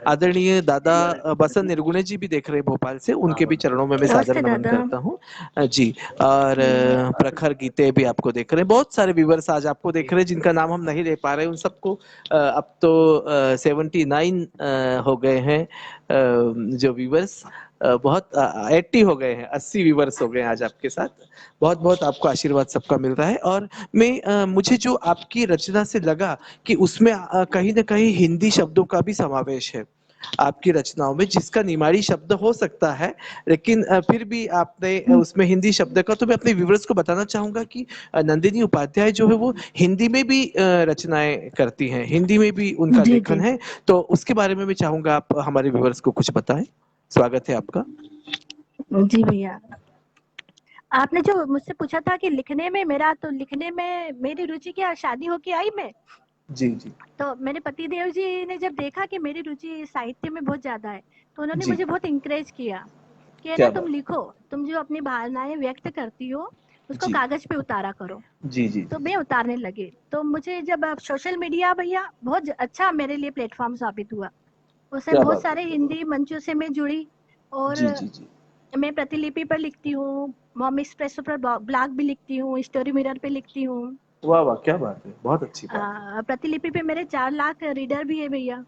आदरणीय दादा बसंत निर्गुणे जी भी देख रहे हैं भोपाल से, उनके भी चरणों में मैं सादर नमस्ते नमन दादा। करता हूँ। जी। और धन्यवाद। प्रखर गीते भी आपको देख रहे हैं, बहुत सारे व्यूवर्स आज आपको देख रहे हैं जिनका नाम हम नहीं ले पा रहे हैं, उन सबको अब तो 79 हो गए हैं जो व्यूवर्स, बहुत 80 हो गए हैं, 80 व्यूवर्स हो गए हैं आज आपके साथ। बहुत बहुत आपको आशीर्वाद सबका मिल रहा है। और मैं मुझे जो आपकी रचना से लगा कि उसमें कहीं ना कहीं हिंदी शब्दों का भी समावेश है आपकी रचनाओं में, जिसका निमाड़ी शब्द हो सकता है, लेकिन फिर भी आपने उसमें हिंदी शब्द का, तो मैं अपने व्यूवर्स को बताना चाहूंगा कि नंदिनी उपाध्याय जो है वो हिंदी में भी रचनाएं करती हैं, हिंदी में भी उनका जी लेखन जी। है। तो उसके बारे में मैं चाहूंगा आप हमारे व्यूवर्स को कुछ बताएं। स्वागत है आपका। जी भैया। आपने जो मुझसे पूछा था कि लिखने में मेरा, तो लिखने में मेरी रुचि क्या, शादी होके आई मैं, जी जी तो मेरे पति देव जी ने जब देखा कि मेरी रुचि साहित्य में बहुत ज्यादा है, तो उन्होंने जी। मुझे बहुत इंकरेज किया कि ना क्या तुम बात। लिखो, तुम जो अपनी भावनाएं व्यक्त करती हो उसको जी कागज पे उतारा करो। जी जी तो जी मैं जी। उतारने लगी, तो मुझे जब अब सोशल मीडिया भैया बहुत अच्छा मेरे लिए प्लेटफॉर्म साबित हुआ। उसमें क्या बहुत बात है, सारे क्या बात हिंदी मंचों से मैं जुड़ी, और है। जी जी जी। मैं प्रतिलिपि पर लिखती हूँ, मॉम एक्सप्रेसो पर ब्लॉग भी लिखती हूँ, स्टोरी मिरर पे लिखती हूँ। वाह वाह, क्या बात है, बहुत अच्छी बात है। प्रतिलिपि पे मेरे 4 लाख रीडर भी है भैया।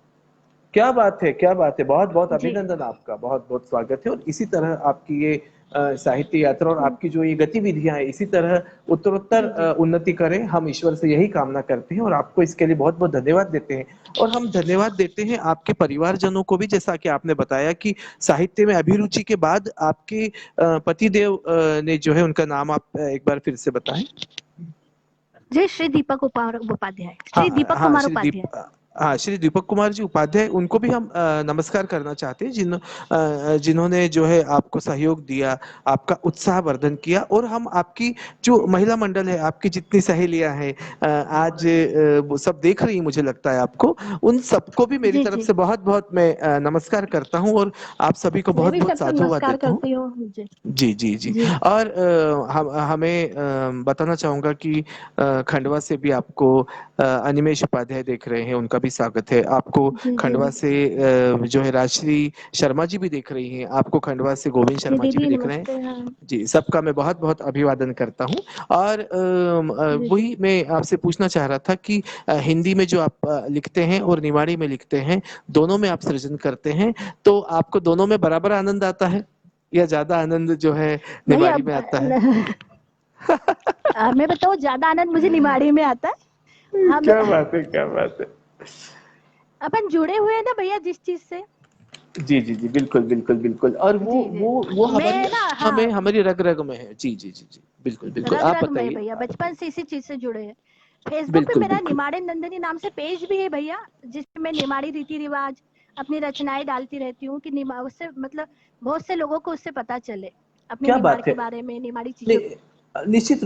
क्या बात है, क्या बात है, बहुत बहुत जी। अभिनंदन आपका, बहुत बहुत स्वागत है। और इसी तरह आपकी ये साहित्य यात्रा और आपकी जो ये गतिविधियां हैं, इसी तरह उत्तरोत्तर जी जी। उन्नति करें, हम ईश्वर से यही कामना करते हैं, और आपको इसके लिए बहुत बहुत धन्यवाद देते हैं। और हम धन्यवाद देते हैं आपके परिवारजनों को भी, जैसा कि आपने बताया कि साहित्य में अभिरुचि के बाद आपके पतिदेव ने जो है, उनका नाम आप एक बार फिर से बताएं। जी, श्री दीपक उपाध्याय, हाँ श्री दीपक हाँ कुमार श्री उपाध्याय। हाँ श्री दीपक कुमार जी उपाध्याय, उनको भी हम नमस्कार करना चाहते हैं, जिन्होंने जो है आपको सहयोग दिया, आपका उत्साहवर्धन किया। और हम आपकी जो महिला मंडल है, आपकी जितनी सहेलियां हैं, आज वो सब देख रही हैं, मुझे लगता है आपको, उन सबको भी मेरी जी, तरफ जी। से बहुत बहुत मैं नमस्कार करता हूँ, और आप सभी को मैं बहुत भी बहुत सबको साधुवाद नमस्कार देता हूँ। करती हूँ। जी, जी जी जी। जी, और हमें बताना चाहूंगा कि खंडवा से भी आपको अनिमेष उपाध्याय देख रहे हैं, उनका भी स्वागत है। आपको जी, जी, खंडवा जी। से जो है राजश्री शर्मा जी भी देख रही हैं, आपको खंडवा से गोविंद जी, शर्मा जी भी दीदी देख रहे हैं। नमस्ते। हाँ। जी, सबका मैं बहुत बहुत अभिवादन करता हूँ। और जी, जी। वही मैं आपसे पूछना चाह रहा था कि हिंदी में जो आप लिखते हैं और निमाड़ी में लिखते हैं, दोनों में आप सृजन करते हैं, तो आपको दोनों में बराबर आनंद आता है, या ज्यादा आनंद जो है भैया निमाड़ी में आता है? मैं बताऊँ, ज्यादा आनंद मुझे निमाड़ी में आता है। हम क्या बात है, क्या बात है। अपन जुड़े हुए हैं ना भैया जिस चीज से। जी जी जी, बिल्कुल बिल्कुल बिल्कुल। और वो जी, जी। वो हमारी मैं ना, हमें हाँ, हमारी रग रग में है। जी जी जी जी, बिल्कुल बिल्कुल, रग आप रग में है बताइए। भैया, बचपन से इसी चीज से जुड़े हैं। फेसबुक पे बिल्कुल मेरा बिल्कुल। निमाड़े नंदिनी नाम से पेज भी है भैया, जिसमें मैं निमाड़ी रीति रिवाज अपनी रचनाएं डालती रहती हूँ कि उससे मतलब बहुत से लोगों को उससे पता चले अपने क्या निमाड़ बात के है। बारे में, निमाड़ी चीजों। नहीं, निश्चित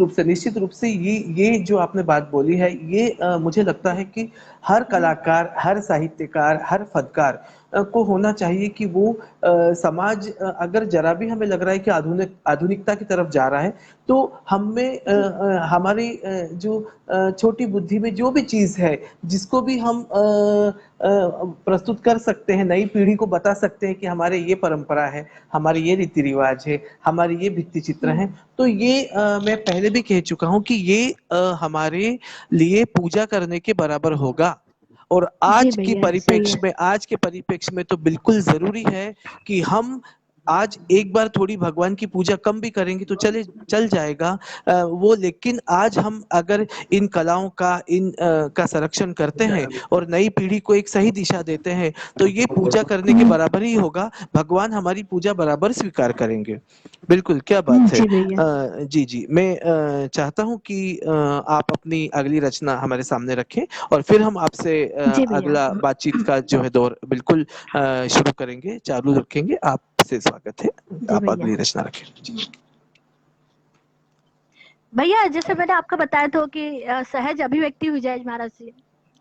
रूप से ये जो आपने बात बोली है, ये मुझे लगता है कि हर जी, कलाकार, हर साहित्यकार, हर फनकार को होना चाहिए कि वो समाज अगर जरा भी हमें लग रहा है कि आधुनिकता की तरफ जा रहा है, तो हमें जी, हमारी जो छोटी बुद्धि में जो भी चीज है, जिसको भी हम प्रस्तुत कर सकते हैं, नई पीढ़ी को बता सकते हैं कि हमारे ये परंपरा है, हमारे ये रीति रिवाज है, हमारे ये भित्ति चित्र हम्म, हैं, तो ये मैं पहले भी कह चुका हूं कि ये हमारे लिए पूजा करने के बराबर होगा। और जी भैया सही है। आज के परिप्रेक्ष्य में तो बिल्कुल जरूरी है कि हम आज एक बार थोड़ी भगवान की पूजा कम भी करेंगे तो चल जाएगा वो, लेकिन आज हम अगर इन कलाओं का का संरक्षण करते हैं और नई पीढ़ी को एक सही दिशा देते हैं, तो ये पूजा करने के बराबर ही होगा। भगवान हमारी पूजा बराबर स्वीकार करेंगे। बिल्कुल, क्या बात है। जी भैया। जी जी, मैं चाहता हूँ कि आप अपनी अगली रचना हमारे सामने रखें, और फिर हम आपसे जी भैया। अगला बातचीत का जो है दौर बिल्कुल शुरू करेंगे, चालू रखेंगे। आपसे स्वागत है, जी आप भैया। अगली रचना रखें जी। भैया जैसे मैंने आपको बताया था कि सहज अभिव्यक्ति हुई जाए महाराज से,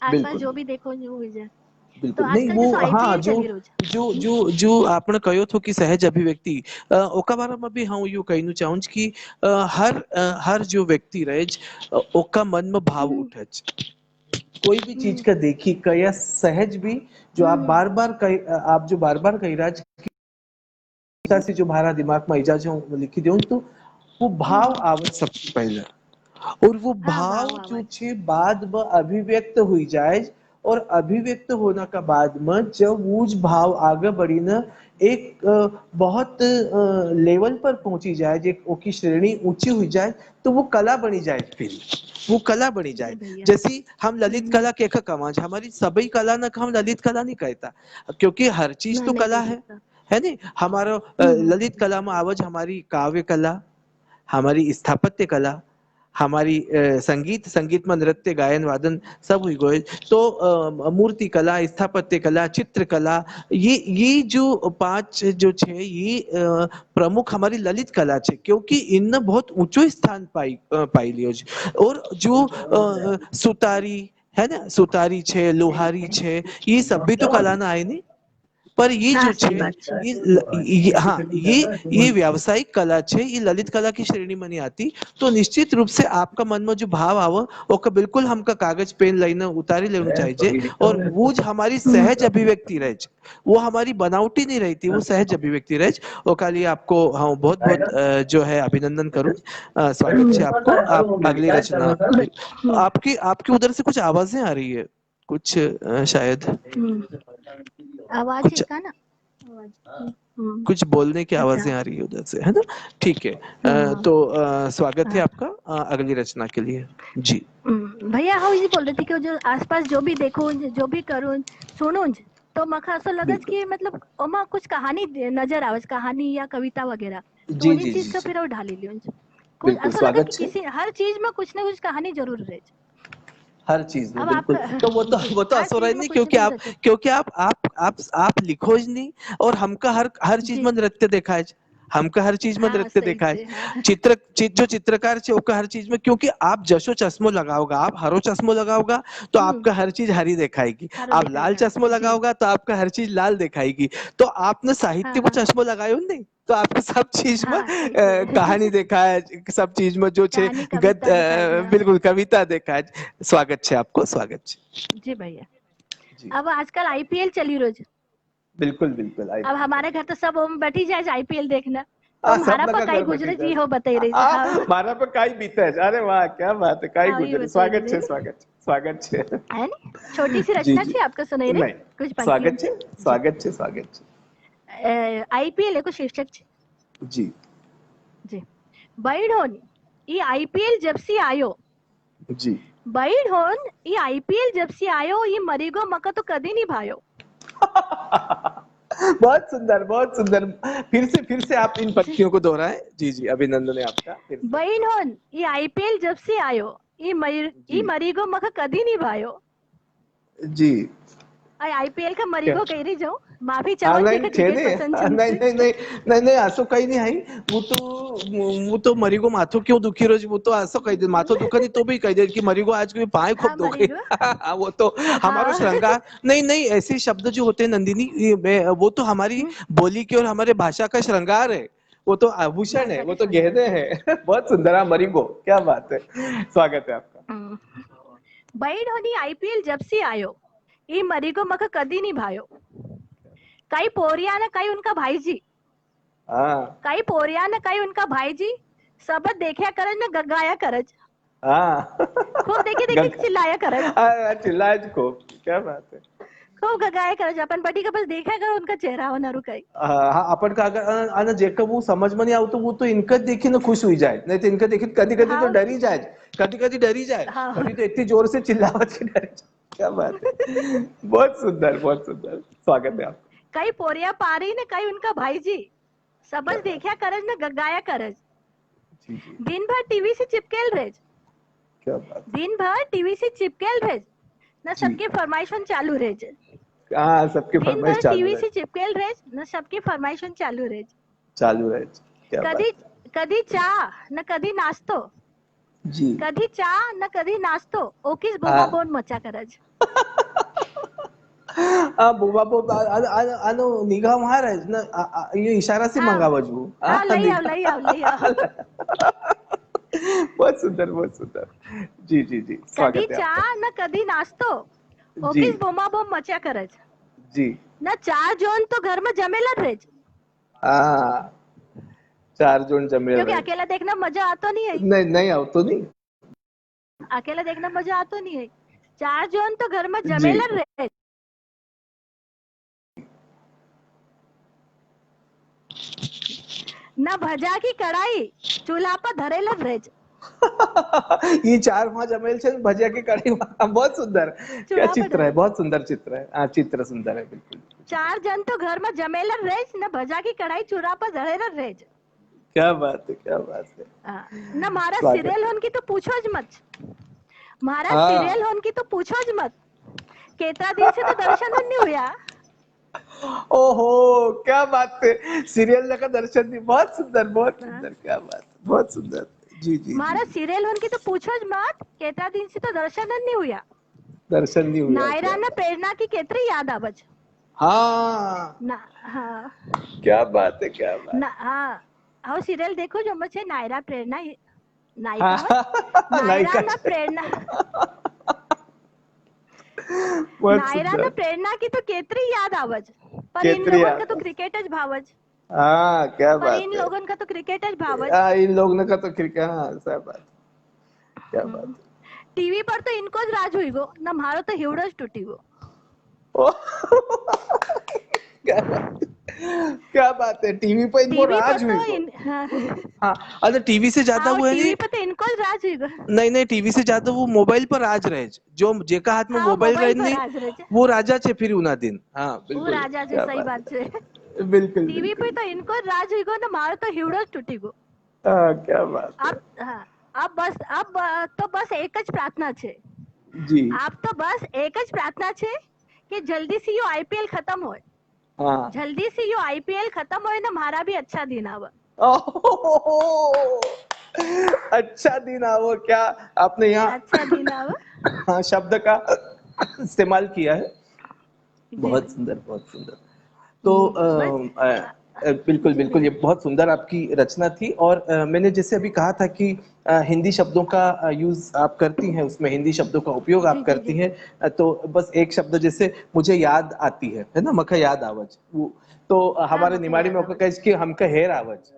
आसपास बिल्कुल जो भी देखो जो हुई जाए। तो बिल्कुल। नहीं आजकल वो, जैसे हाँ, आईपीएल चली रोज। जो आपने कहो थो कि सहज अभिव्यक्ति, ओका बारे में भी हाँ यू कहना चाहूँ कि हर जो व्यक्ति रहे, ओका मन में भाव हम्म, उठे, कोई भी चीज हम्म, का देखी का या सहज भी, जो हम्म, आप जो बार बार कही राज से जो हमारा दिमाग में इजा जो लिखी दो, तो वो भाव हम्म। आवत सबसे पहले, और वो हाँ, भाव भाव जो आवाज। छे बाद में अभिव्यक्त हुई जाए, और अभिव्यक्त होने का बाद में जब वो भाव आगे बढ़ी न एक बहुत लेवल पर पहुंची जाए, एक ओकी श्रेणी ऊंची हुई जाए, तो वो कला बनी जाए। फिर वो कला बनी जी जाए। भैया। जैसी हम ललित कला के कमाज, हमारी सभी कला न हम ललित कला नहीं कहता, क्योंकि हर चीज ना तो नहीं कला कह है। सकता। है नहीं, हमारा ललित कला में आवज हमारी काव्य कला, हमारी स्थापत्य कला, हमारी संगीत में नृत्य गायन वादन सब हुई गए, तो मूर्ति कला, स्थापत्य कला, चित्रकला, ये जो पांच जो छे, ये प्रमुख हमारी ललित कला छे, क्योंकि इनने बहुत ऊंचो स्थान पाई लियो छे। और जो सुतारी है ना, सुतारी छे, लोहारी छे, ये सब भी तो कला ना आए नहीं। पर ये हाँ जो सही छे, बात है। हाँ, ये व्यावसायिक कला छे, ये ललित कला की श्रेणी में नहीं आती। तो निश्चित रूप से आपका मन में जो भाव आवे, ओके बिल्कुल हमका कागज पेन लेने उतारी लेना चाहिए, और वो जो हमारी सहज अभिव्यक्ति रहे, वो हमारी बनावटी नहीं रहती, वो सहज अभिव्यक्ति रहे। ओका लिए आपको हाँ बहुत बहुत जो है अभिनंदन करूं, स्वागत है आपको। आप अगली रचना, आपकी आपकी उधर से कुछ आवाजें आ रही है, कुछ शायद आवाज है कुछ का ना। आवाज। कुछ बोलने की अच्छा। आवाजें आ रही है उधर से, है ना? ठीक है। हाँ, तो स्वागत है हाँ। आपका अगली रचना के लिए जी। भैया हाँ ये बोल रही थी कि जो आसपास जो भी देखूं, जो भी करूं, सुनूं, तो मका ऐसा लगत बिल्कुल। कि मतलब ओमा कुछ कहानी नजर आवज, कहानी या कविता वगैरह, तो जी उन्हीं जी चीज जी का जी। फिर वो ढाली लियो। कुछ बिल्कुल ऐसा लगे स्वागत कि है। किसी हर चीज में कुछ ना कुछ कहानी जरूर रहे। हर चीज में अब बिल्कुल। आपका तो जी, वो तो हर असर चीज है में नहीं, कुछ ना कुछ रचे। क्योंकि आप लिखो ही नहीं, और हमका हर हर चीज जी, में नृत्य देखा है। हमका हर चीज में हाँ, नृत्य सही देखा है। से, हाँ। जो चित्रकार छे ओका हर चीज में, क्योंकि आप जशो चश्मो लगाओगा, आप हरो चश्मो लगाओगा तो हुँ, आपका हर चीज हरी दिखाएगी। हारो आप लाल दिखाएगा। चश्मो जी, लगाओगा तो आपका हर चीज लाल दिखाएगी। तो आपने हाँ, साहित्य को हाँ, चश्मो लगायो नहीं, तो आपको सब चीज में हाँ, सही से। कहानी देखा है, सब चीज में जो छे कहानी, कविता दिखाएगा। बिल्कुल कविता देखा है। स्वागत छे आपको, स्वागत छे। जी भैया। जी अब आजकल आईपीएल चली रोज। बिल्कुल बिल्कुल अब आईपीएल हमारे घर तो सब ओम बैठी जाए आईपीएल देखना। आ तो सब म्हारा पर लगा काई घर बैठी गुजरे जी जाए। हो बताई रही। हाँ, मारा पे काई बीते है। अरे वाह क्या बात है, काई हाँ, ये गुजरे। बताई स्वागत रही छे, है ना, स्वागत छे, स्वागत छे। है ना? छोटी सी जी रचना जी। थी आपको सुनाई रही, नहीं, कुछ पंक्तियों स्वागत में। छे, जी, स्वागत छे, स्वागत छे। आईपीएल को शीर्षक छे। जी जी, बइढ़ोन ई आईपीएल जब से आयो, जी। बइढ़ोन ई आईपीएल जब से आयो, ये मरीगो मका तो कदी नहीं भायो। बहुत सुंदर, बहुत सुंदर। फिर से आप इन जी, पंक्तियों को दोहराएं। जी जी, अभिनंदन है आपका। फिर से। बइढ़ोन ई आईपीएल जब से आयो, ई जी मरीगो मका कदी नहीं भायो। जी। आईपीएल का क्या? मरीगो कह रही जाऊं, माफी हाँ चाहो नहीं जेका छे क्रिकेट नहीं, पसंद हाँ, छन नहीं से। नहीं नहीं नहीं नहीं असो कहीं नहीं आई। वो तो मरी को माथो क्यों दुखी रोज, वो तो असो कह दे, माथो दुखा नहीं तो भी कह दे कि मरी को आज कोई पाए खूब हाँ, दुखे। मरीगो। वो तो हमारो हाँ। श्रृंगार। नहीं नहीं, ऐसे शब्द जो होते हैं नंदिनी, वो तो हमारी बोली की और हमारे भाषा का श्रृंगार है। वो तो आभूषण है, भाषा वो का तो श्रृंगार। गहने हैं। बहुत सुंदर। हाँ, मरी को क्या बात है। स्वागत है आपका। हम्म। बइढ़ोनी आईपीएल जब से आयो, ई मरीगो मका कदी नहीं भायो। कई पोरिया ने कई उनका भाईजी, हाँ कई पोरिया ने कई उनका भाईजी, सब देखा करज न गगाया करज, हाँ। खूब देखे देखे गंगा। चिल्लाया करज, चिल्लाए को क्या बात है। खूब गगाया करज। अपन बटी का बस देखा कर उनका चेहरा होना रुकाई। हाँ, अपन का अगर आना जेकर वो समझ में नहीं आओ तो वो तो इनका देखी ना खुश हुई जाए, नहीं तो इनका देखी कदी कदी तो हाँ, डरी जाए। कदी कदी डरी जाए। हाँ। कभी तो इतनी जोर से चिल्लावत की डरी जाए। क्या बात है। बहुत सुंदर, बहुत सुंदर। स्वागत है आपका। कई पोरिया पारी ने कई उनका भाईजी, क्या सबज बात। देखा करज न गगाया करज, जी जी। दिन भर टीवी से चिपकेल रेज, क्या बात। दिन भर टीवी से चिपकेल रेज, न जी। सबके फरमाइशन चालू रेज। हाँ, सबकी दिन फरमाइश भर चालू टीवी रहे। से चिपकेल रेज, न सबकी फरमाइशन चालू रेज। चालू रहे। क्या कधी बात है। कधी चाह न कधी नाश्तो, जी। कधी चाह न कधी नाश्तो, ओकीच हाँ बोंबाबोंब मचा करज। हाँ, बुबा बो आनो निगाह वहां रहे ना, ये इशारा से हाँ, मंगावा जो। हाँ, हाँ लई आओ, निगाह। लई आओ, लई आओ। बहुत सुंदर, बहुत सुंदर। जी जी जी, कधी स्वागत है आपका। चाह न कधी नाश्तो, जी ओकीच बोंबाबोंब मचा करज। जी। न चार जोन तो घर में जमेला रेज, हाँ, चार जोन जमेल क्योंकि रहे। अकेला देखना मजा आता नहीं है। नहीं नहीं आओ तो नहीं। अकेला देखना मजा आता नहीं है। चार जोन तो घर में जी। जमेला रेज, न भजा की कढ़ाई चूल्हा पर धरेला रेज, ये चार वहां जमेल से भजिया की कढ़ी वहाँ। बहुत सुंदर। क्या चूल्हा पर चित्र है, धरे। बहुत सुंदर चित्र है। हाँ, चित्र सुंदर है बिल्कुल। चार जन तो घर में जमेला रेज, न भजा की कढ़ाई चूल्हा पर धरेला रेज। क्या बात है, क्या बात है। न मारा स्वागत सीरियल है। होन की तो पूछो ज मत, मारा सीरियल हाँ। होन की तो पूछो ज मत, केतरा दिन से तो दर्शन नहीं हुआ। ओहो, क्या बात है। सीरियल लगा दर्शन दी। बहुत सुंदर, बहुत हाँ, सुंदर। क्या बात है, बहुत सुंदर। जी जी जी मारा जी। सीरियल होन की तो पूछो ज मत, केतरा दिन से तो दर्शन नहीं हुआ। दर्शन नहीं हुआ। नायरा क्या ने बात। प्रेरणा की केतरी याद आवज। हाँ, ना, हाँ, क्या बात है, क्या बात। ना, हाँ, आओ सीरियल देखो जो मचे नायरा प्रेरणा नायिका हाँ। हो। नायरा नायिका। ना प्रेरणा, बहुत नायरा ना सुंदर। प्रेरणा की तो केतरी याद आवज, पर इन केतरी लोगों का तो याद। क्रिकेटच भावज, हाँ, क्या पर बात इन है। लोगों का तो क्रिकेटच भावज। इन लोग ने का तो क्रिकेट। हाँ, सब बात। क्या बात टीवी पर तो इनको ज राज हुई गो, न मारो तो हिवड़ो टूटी गो। है। ओ, क्या बात है। क्या बात है, टीवी पर इनको टीवी पर राज हुई तो को। इन, हाँ, हाँ। अच्छा, टीवी से ज्यादा हाँ, वो है नहीं। टीवी पर तो इनको ज राज हुई गो। नहीं नहीं, टीवी से ज्यादा वो मोबाइल पर राज रहे, जो जेका हाथ में हाँ, मोबाइल रहे मोबाइल पर नहीं, राज रहे वो राजा छे फिर उना दिन। हाँ वो बिल्कुल। राजा से क्या सही बात बात से। है। बिल्कुल टीवी पे बिल्कुल। तो इनको ज राज हुई गो, न मारो तो हिवड़ो टूटी गो। क्या बात है। हाँ, तो बस एक ज प्रार्थना छे, जी। आप तो बस एक ज प्रार्थना छे कि जल्दी से यो आईपीएल खत्म होए, हाँ। जल्दी से यो आईपीएल खत्म होए ना, मारा भी अच्छा दिन आवे। ओह, अच्छा दिन आओ, क्या आपने यहाँ अच्छा दिन आवे। हाँ शब्द का इस्तेमाल किया है। जी बहुत भैया। सुंदर, बहुत सुंदर। तो बस बिल्कुल जी बिल्कुल, ये भैया। बहुत सुंदर आपकी रचना थी। और मैंने जैसे अभी कहा था कि हिंदी शब्दों का यूज आप करती हैं, उसमें हिंदी शब्दों का उपयोग आप जी जी करती जी हैं। तो बस एक शब्द जैसे मुझे याद आती है ना, मखा याद आवज वो। तो हाँ, हमारे मका निमाड़ी याद में आवे। कि हमका हेर आवज,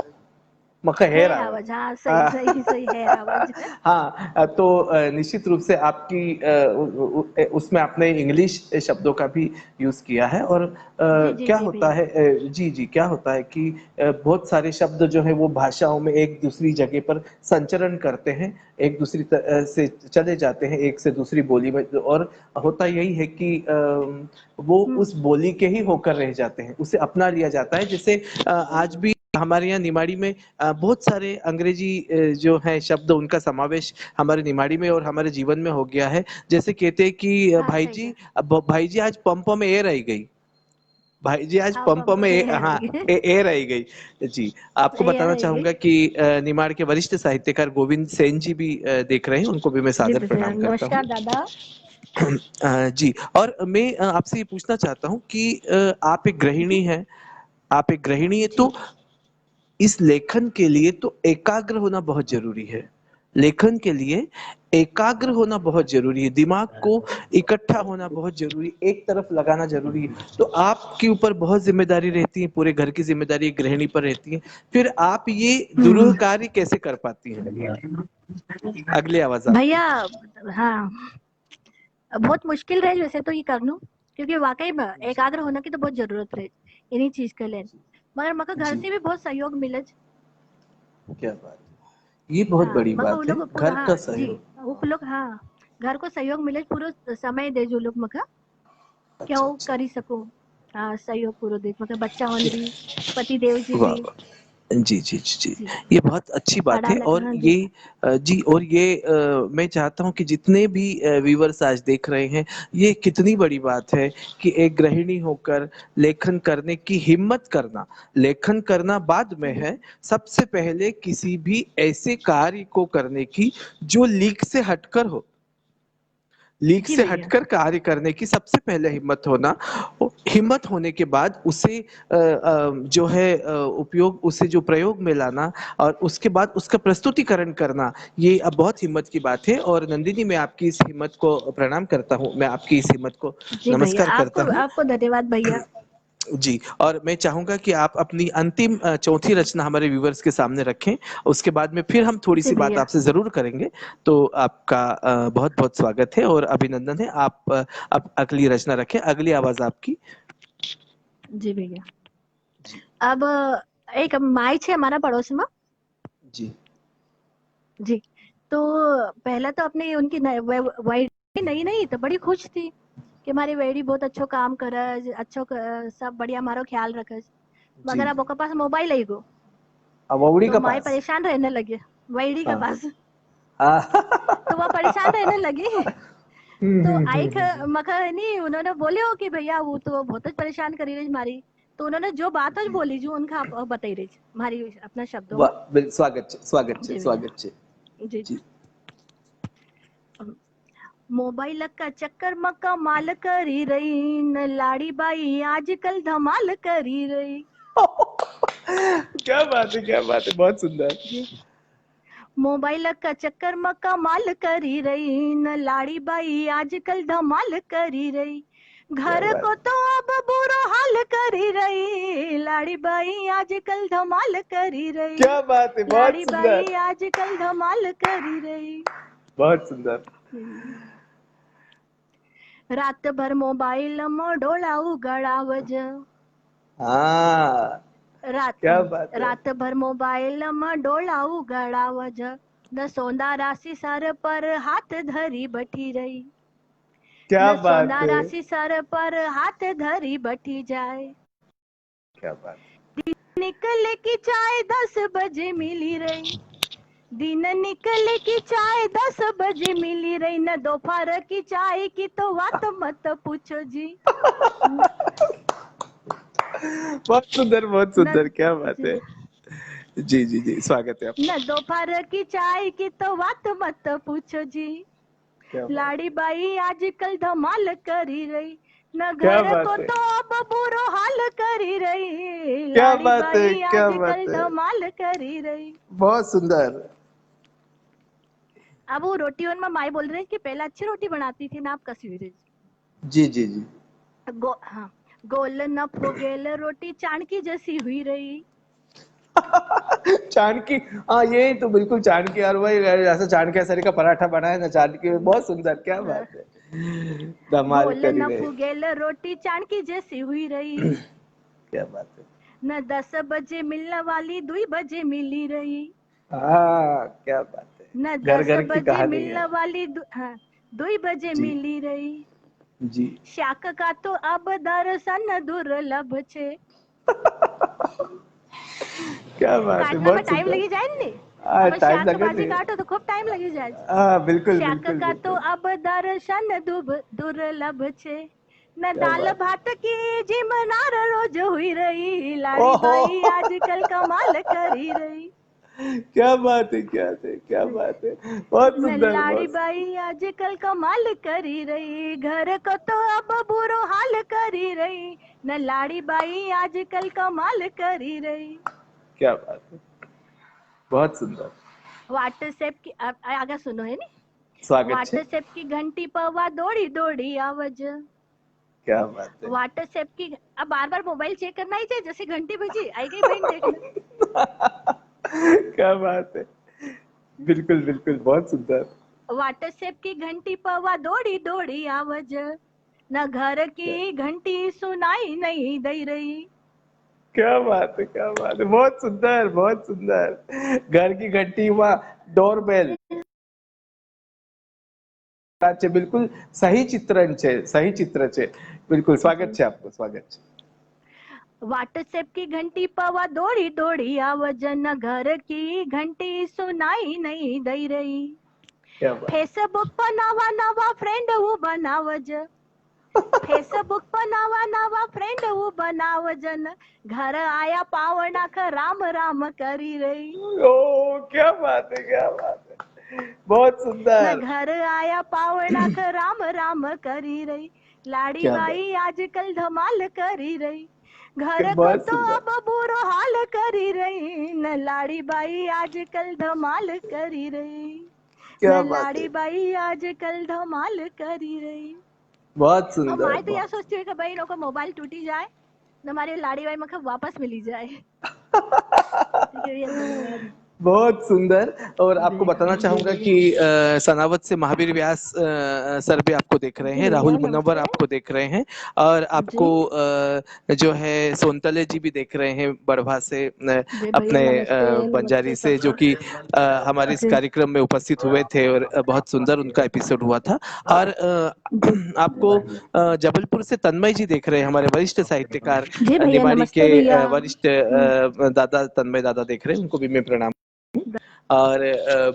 मखा हेर हेर आवज। आवाज, हाँ सही सही सही, हेर आवाज। हाँ, तो निश्चित रूप से आपकी उसमें आपने इंग्लिश शब्दों का भी यूज किया है। और जी जी क्या जी होता भैया। है, जी जी, क्या होता है कि बहुत सारे शब्द जो है वो भाषाओं में एक दूसरी जगह पर संचरण करते हैं, एक दूसरी से चले जाते हैं एक से दूसरी बोली में। और होता यही है कि वो हम्म। उस बोली के ही होकर रह जाते हैं, उसे अपना लिया जाता है। जैसे आज भी हमारे यहाँ निमाड़ी में बहुत सारे अंग्रेजी जो है शब्द, उनका समावेश हमारे निमाड़ी में और हमारे जीवन में हो गया है। जैसे कहते हैं कि हाँ सही है। भाई जी आज पंप में ए रह गई, भाई जी आज हाँ, पंप पंप में में हेर हाँ गई। ए रह गई। जी, आपको ये बताना रह गई। चाहूंगा कि निमाड़ के वरिष्ठ साहित्यकार गोविंद सेन जी भी देख रहे हैं, उनको भी मैं जी सादर भैया, प्रणाम करता हूँ। नमस्कार दादा। जी, और मैं आपसे ये पूछना चाहता हूँ कि आप एक जी गृहिणी हैं, आप एक गृहिणी है, जी तो इस लेखन के लिए तो एकाग्र होना बहुत जरूरी है। लेखन के लिए एकाग्र होना बहुत जरूरी है, दिमाग को इकट्ठा होना बहुत जरूरी, एक तरफ लगाना जरूरी है। तो आपके ऊपर बहुत जिम्मेदारी रहती है, पूरे घर की जिम्मेदारी गृहिणी पर रहती है, फिर आप ये दुरूह हम्म। कार्य कैसे कर पाती हैं? अगली आवाज आपकी। भैया, हाँ, बहुत मुश्किल रहे वैसे तो ये करनू, क्योंकि वाकई में जी, एकाग्र होने की तो बहुत जरूरत रहे इन्हीं चीज के लिए। मगर मका घर जी, से भी बहुत सहयोग मिले। क्या बात है, ये बहुत हाँ, बड़ी मका वो बात है, लोग पूरा, घर का हाँ जी, सहयोग। वो लोग, हाँ, घर को सहयोग मिले, पूरा समय दे जो लोग मका क्या अच्छा वो अच्छा। कर ही सकूं। हाँ, सहयोग पूरा दे, मका बच्चा होन भी, पति देव जी वाह भी। वाह। जी जी जी जी, जी, ये बहुत अच्छी बात पढ़ा है। लिखा, और हाँ ये जी। जी, और ये मैं चाहता हूँ कि जितने भी व्यूवर्स आज देख रहे हैं, ये कितनी बड़ी बात है कि एक गृहिणी होकर लेखन करने की हिम्मत करना। लेखन करना बाद में जी है, सबसे पहले किसी भी ऐसे कार्य को करने की जो लीक से हटकर हो, लीक जी से भैया। हटकर कार्य करने की सबसे पहले हिम्मत होना। हिम्मत होने के बाद उसे जो है उपयोग, उसे जो प्रयोग में लाना, और उसके बाद उसका प्रस्तुतिकरण करना, ये अब बहुत हिम्मत की बात है। और नंदिनी, मैं आपकी इस हिम्मत को प्रणाम करता हूँ, मैं आपकी इस हिम्मत को जी भैया, नमस्कार करता आपको हूँ। आपको धन्यवाद भैया। जी, और मैं चाहूंगा कि आप अपनी अंतिम चौथी रचना हमारे व्यूवर्स के सामने रखें, उसके बाद में फिर हम थोड़ी जी सी बात भैया। आपसे जरूर करेंगे। तो आपका बहुत बहुत स्वागत है और अभिनंदन है। आप अब अगली रचना रखें, अगली आवाज आपकी। जी भैया। जी अब एक माई छे हमारा पड़ोस में। जी जी, तो पहले तो अपनी उनकी वाइडी नई नई तो बड़ी खुश थी कि हमारी वेड़ी बहुत अच्छो काम करज, सब बढ़िया हमारो ख्याल रखज। जी। मगर अब ओके पास मोबाइल आई गो, अवौड़ी तो का माई पास। परेशान रहने लगे, वेड़ी के हाँ। पास। तो वह परेशान रहने हम्म लगी। तो मखा नहीं, उन्होंने बोले हो कि भैया वो तो बहुत ही परेशान करी रही मारी। तो उन्होंने जो बात आज जी। बोली जो उनका बताई रही हमारी अपना शब्दों में। वाह, स्वागत છે, स्वागत છે, जी भैया। स्वागत છે। जी, जी। मोबाइल का चक्कर में कमाल करी रही न लाड़ी बाई, आजकल धमाल करी रही। क्या बात है, क्या बात है, बहुत सुंदर। जी, मोबाइल का चक्कर में कमाल करी रही न लाड़ी बाई, आजकल धमाल करी रही। क्या घर बात को है, तो अब बुरा हाल करी रही, लाड़ी बाई आजकल धमाल करी रही। क्या बात है, बहुत लाड़ी सुंदर, बाई आजकल धमाल करी रही। बहुत सुंदर। रात भर मोबाइल में डोला उगड़ावज। हाँ, रात क्या बात है, रात भर मोबाइल में डोला उगड़ावज, न सोंदा राशि सर पर हाथ धरी बैठी रही। क्या न बात सोंदा है, राशि सर पर हाथ धरी बैठी जाए। क्या बात निकले की चाय 10 बजे मिली रही, दिन निकले की चाय 10 बजे मिली रही, न दोपहर की चाय की तो बात मत पूछो जी। बहुत न सुंदर, क्या बात जी, है। जी जी जी, स्वागत है न आपका। दोपहर की चाय की तो बात मत पूछो जी, क्या बात, लाड़ी बाई आजकल धमाल करी रही, न क्या घर को बात है, तो अब बुरो हाल करी रही, क्या लाड़ी बात है, बाई क्या बात आजकल है। धमाल करी रही। बहुत सुंदर। अब वो रोटियों में माई बोल रही है कि पहले अच्छी रोटी बनाती थी ना, आप कसी हुई रही। जी जी जी। हाँ, गोल न फोगेल रोटी चाण की जैसी हुई रही। चांद की, हाँ ये तो बिल्कुल चांद की, और वही जैसे चांद के असरी का पराठा बना है ना चांद की, बहुत सुंदर, क्या हाँ, बात है। धमाल गोल करी न रहे। फुगेल रोटी चाण की जैसी हुई रही, क्या बात है। न 10 बजे मिलने वाली 2 बजे मिली रही, हाँ क्या बात है। न घर 10 घर की बजे कहानी है। मिलने वाली हाँ, 2 बजे जी मिली रही। जी। शाक का तो अब दर्शन दुर्लभ छे। क्या बात है, काटना में बहुत टाइम सुंदर। लगी जाए ने, हाँ, अब टाइम शाक लगे भाजी नहीं। काटो तो खूब टाइम लगी जाए। हाँ बिल्कुल शाक बिल्कुल का तो बिल्कुल। अब दर्शन दुर्लभ छे, न क्या दाल बात भात की जिमनार रोज हुई रही, है। लाड़ी ओहो। बाई आजकल कमाल करी रही। क्या बात है, क्या है, क्या बात है। बहुत न सुंदर, लाड़ी बहुत। बाई आजकल कमाल करी रही, घर को तो अब बुरो हाल करी रही, न लाड़ी बाई आजकल कमाल करी रही। क्या बात है, बहुत सुंदर। व्हाट्सएप की आगे सुनो है नी, स्वागत है। व्हाट्सएप की घंटी पवा दौड़ी दौड़ी आवाज, क्या बात है। व्हाट्सएप की अब बार बार मोबाइल चेक करना ही चाहिए, जैसे घंटी बजी आई गई बहन देखना। क्या बात है, बिल्कुल बिल्कुल, बहुत सुंदर। व्हाट्सएप की घंटी पवा दौड़ी दौड़ी आवाज, न घर क्या, की घंटी सुनाई नहीं दे रही। क्या बात है, क्या बात है, बहुत सुंदर, बहुत सुंदर। घर की घंटी हुआ, डोरबेल। બિલકુલ સહી ચિત્રણ છે, સહી ચિત્ર છે। બિલકુલ સ્વાગત છે આપનું, સ્વાગત છે। व्हाट्सएप की घंटी पवा दौड़ी दौड़ी आवाज, न घर की घंटी सुनाई नहीं दे रही। क्या बात। फेसबुक पर नवा नवा फ्रेंड वो बनावज, फेसबुक पर नवा नवा फ्रेंड वो बनावजन, घर आया पावना का राम राम करी रही। ओ क्या बात है, क्या बात है, बहुत न सुंदर। घर आया पावना का राम राम करी रही, लाड़ी क्या बात, बाई आजकल धमाल करी रही, घर को बहुत तो सुंदर। अब बुरो हाल करी रही, न लाड़ी बाई आजकल धमाल करी रही, क्या न बात है, लाड़ी बाई आजकल धमाल करी रही। बहुत और सुंदर, मैं तो यह बहुत। सोचती हूँ कि भाई इनको मोबाइल टूटी जाए न हमारी लाड़ी बाई मतलब वापस मिली जाए। ठीक है भैया, धन्यवाद। बहुत सुंदर। और आपको जी बताना जी चाहूंगा भैया, कि सनावत से महावीर व्यास सर भी आपको देख रहे जी हैं, भैया राहुल मुनव्वर नमस्ते। आपको देख रहे हैं, और जी आपको जो है सोनतले जी भी देख रहे हैं बड़भा से, जी भैया अपने नमस्ते, बंजारी नमस्ते से, जो सबको। कि हमारे इस जी कार्यक्रम में उपस्थित हुए थे, और बहुत सुंदर उनका एपिसोड हुआ था। और जी आपको जबलपुर से तन्मय जी देख रहे हैं, हमारे वरिष्ठ साहित्यकार, जी भैया निवाड़ी के नमस्ते भैया। वरिष्ठ दादा तन्मय दादा देख रहे हैं, उनको भी मैं प्रणाम। और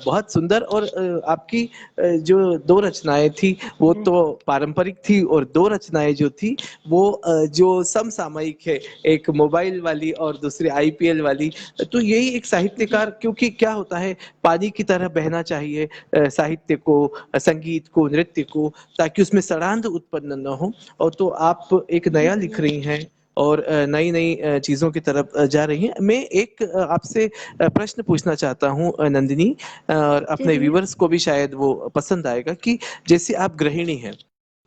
बहुत सुंदर। और आपकी जो दो रचनाएं थी वो जी तो पारंपरिक थी, और दो रचनाएं जो थी वो जो समसामयिक है, एक मोबाइल वाली और दूसरी आईपीएल वाली। तो यही एक जी साहित्यकार, क्योंकि क्या होता है, पानी की तरह बहना चाहिए साहित्य को, संगीत को, नृत्य को, ताकि उसमें सड़ांध उत्पन्न न हो। और तो आप एक जी नया लिख भैया रही हैं, और नई नई चीजों की तरफ जा रही हैं। मैं एक आपसे प्रश्न पूछना चाहता हूँ नंदिनी, और जी अपने भैया व्यूवर्स को भी शायद वो पसंद आएगा, कि जैसे आप गृहिणी हैं,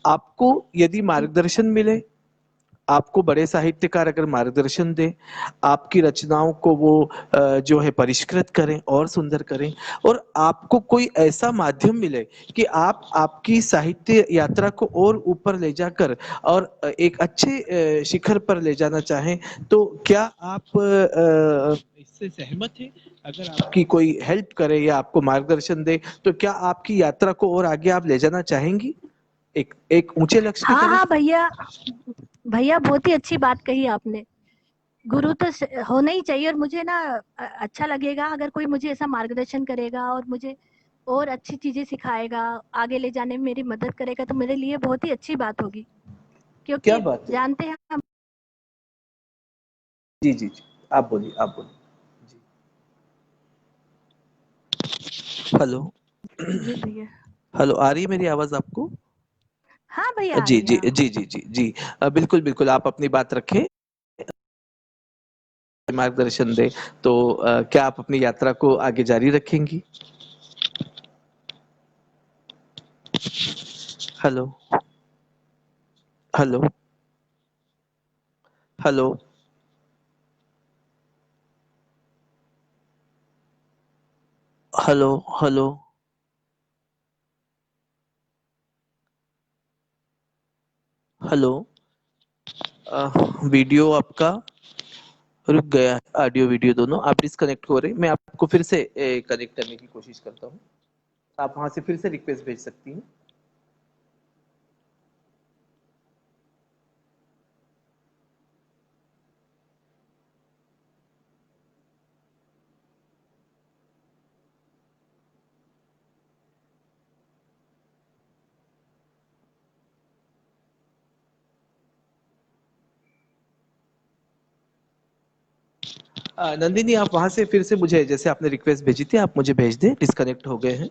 आपको यदि जी मार्गदर्शन मिले, आपको बड़े साहित्यकार अगर मार्गदर्शन दें, आपकी रचनाओं को वो जो है परिष्कृत करें और सुंदर करें, और आपको कोई ऐसा माध्यम मिले कि आप आपकी साहित्य यात्रा को और ऊपर ले जाकर और एक अच्छे शिखर पर ले जाना चाहें, तो क्या आप इससे सहमत हैं? अगर आपकी कोई हेल्प करे या आपको मार्गदर्शन दे, तो क्या आपकी यात्रा को और आगे आप ले जाना चाहेंगी, एक एक ऊंचे लक्ष्य की हाँ हाँ तरफ? भैया, भैया बहुत ही अच्छी बात कही आपने। गुरु तो होना ही चाहिए, और मुझे ना अच्छा लगेगा अगर कोई मुझे ऐसा मार्गदर्शन करेगा और मुझे और अच्छी चीजें सिखाएगा, आगे ले जाने में मेरी मदद करेगा, तो मेरे लिए बहुत ही अच्छी बात होगी। क्या क्योंकि बात है। जानते हैं हम। जी जी जी, आप बोलिए आप बोलिए जी। हेलो। जी भैया। हेलो, आ रही है मेरी आवाज आपको? हाँ भैया, आ जी रही है। जी हाँ। जी जी जी जी। बिल्कुल बिल्कुल, आप अपनी बात रखें, मार्गदर्शन दें। तो क्या आप अपनी यात्रा को आगे जारी रखेंगी? Hello. Hello. Hello. Hello. Hello. Hello. Video आपका रुक गया है, ऑडियो वीडियो दोनों आप डिस्कनेक्ट हो रहे, मैं आपको फिर से कनेक्ट करने की कोशिश करता हूँ। आप वहां से फिर से रिक्वेस्ट भेज सकती हैं। नंदिनी, आप वहां से फिर से मुझे, जैसे आपने रिक्वेस्ट भेजी थी, आप मुझे भेज दें, डिस्कनेक्ट हो गए हैं।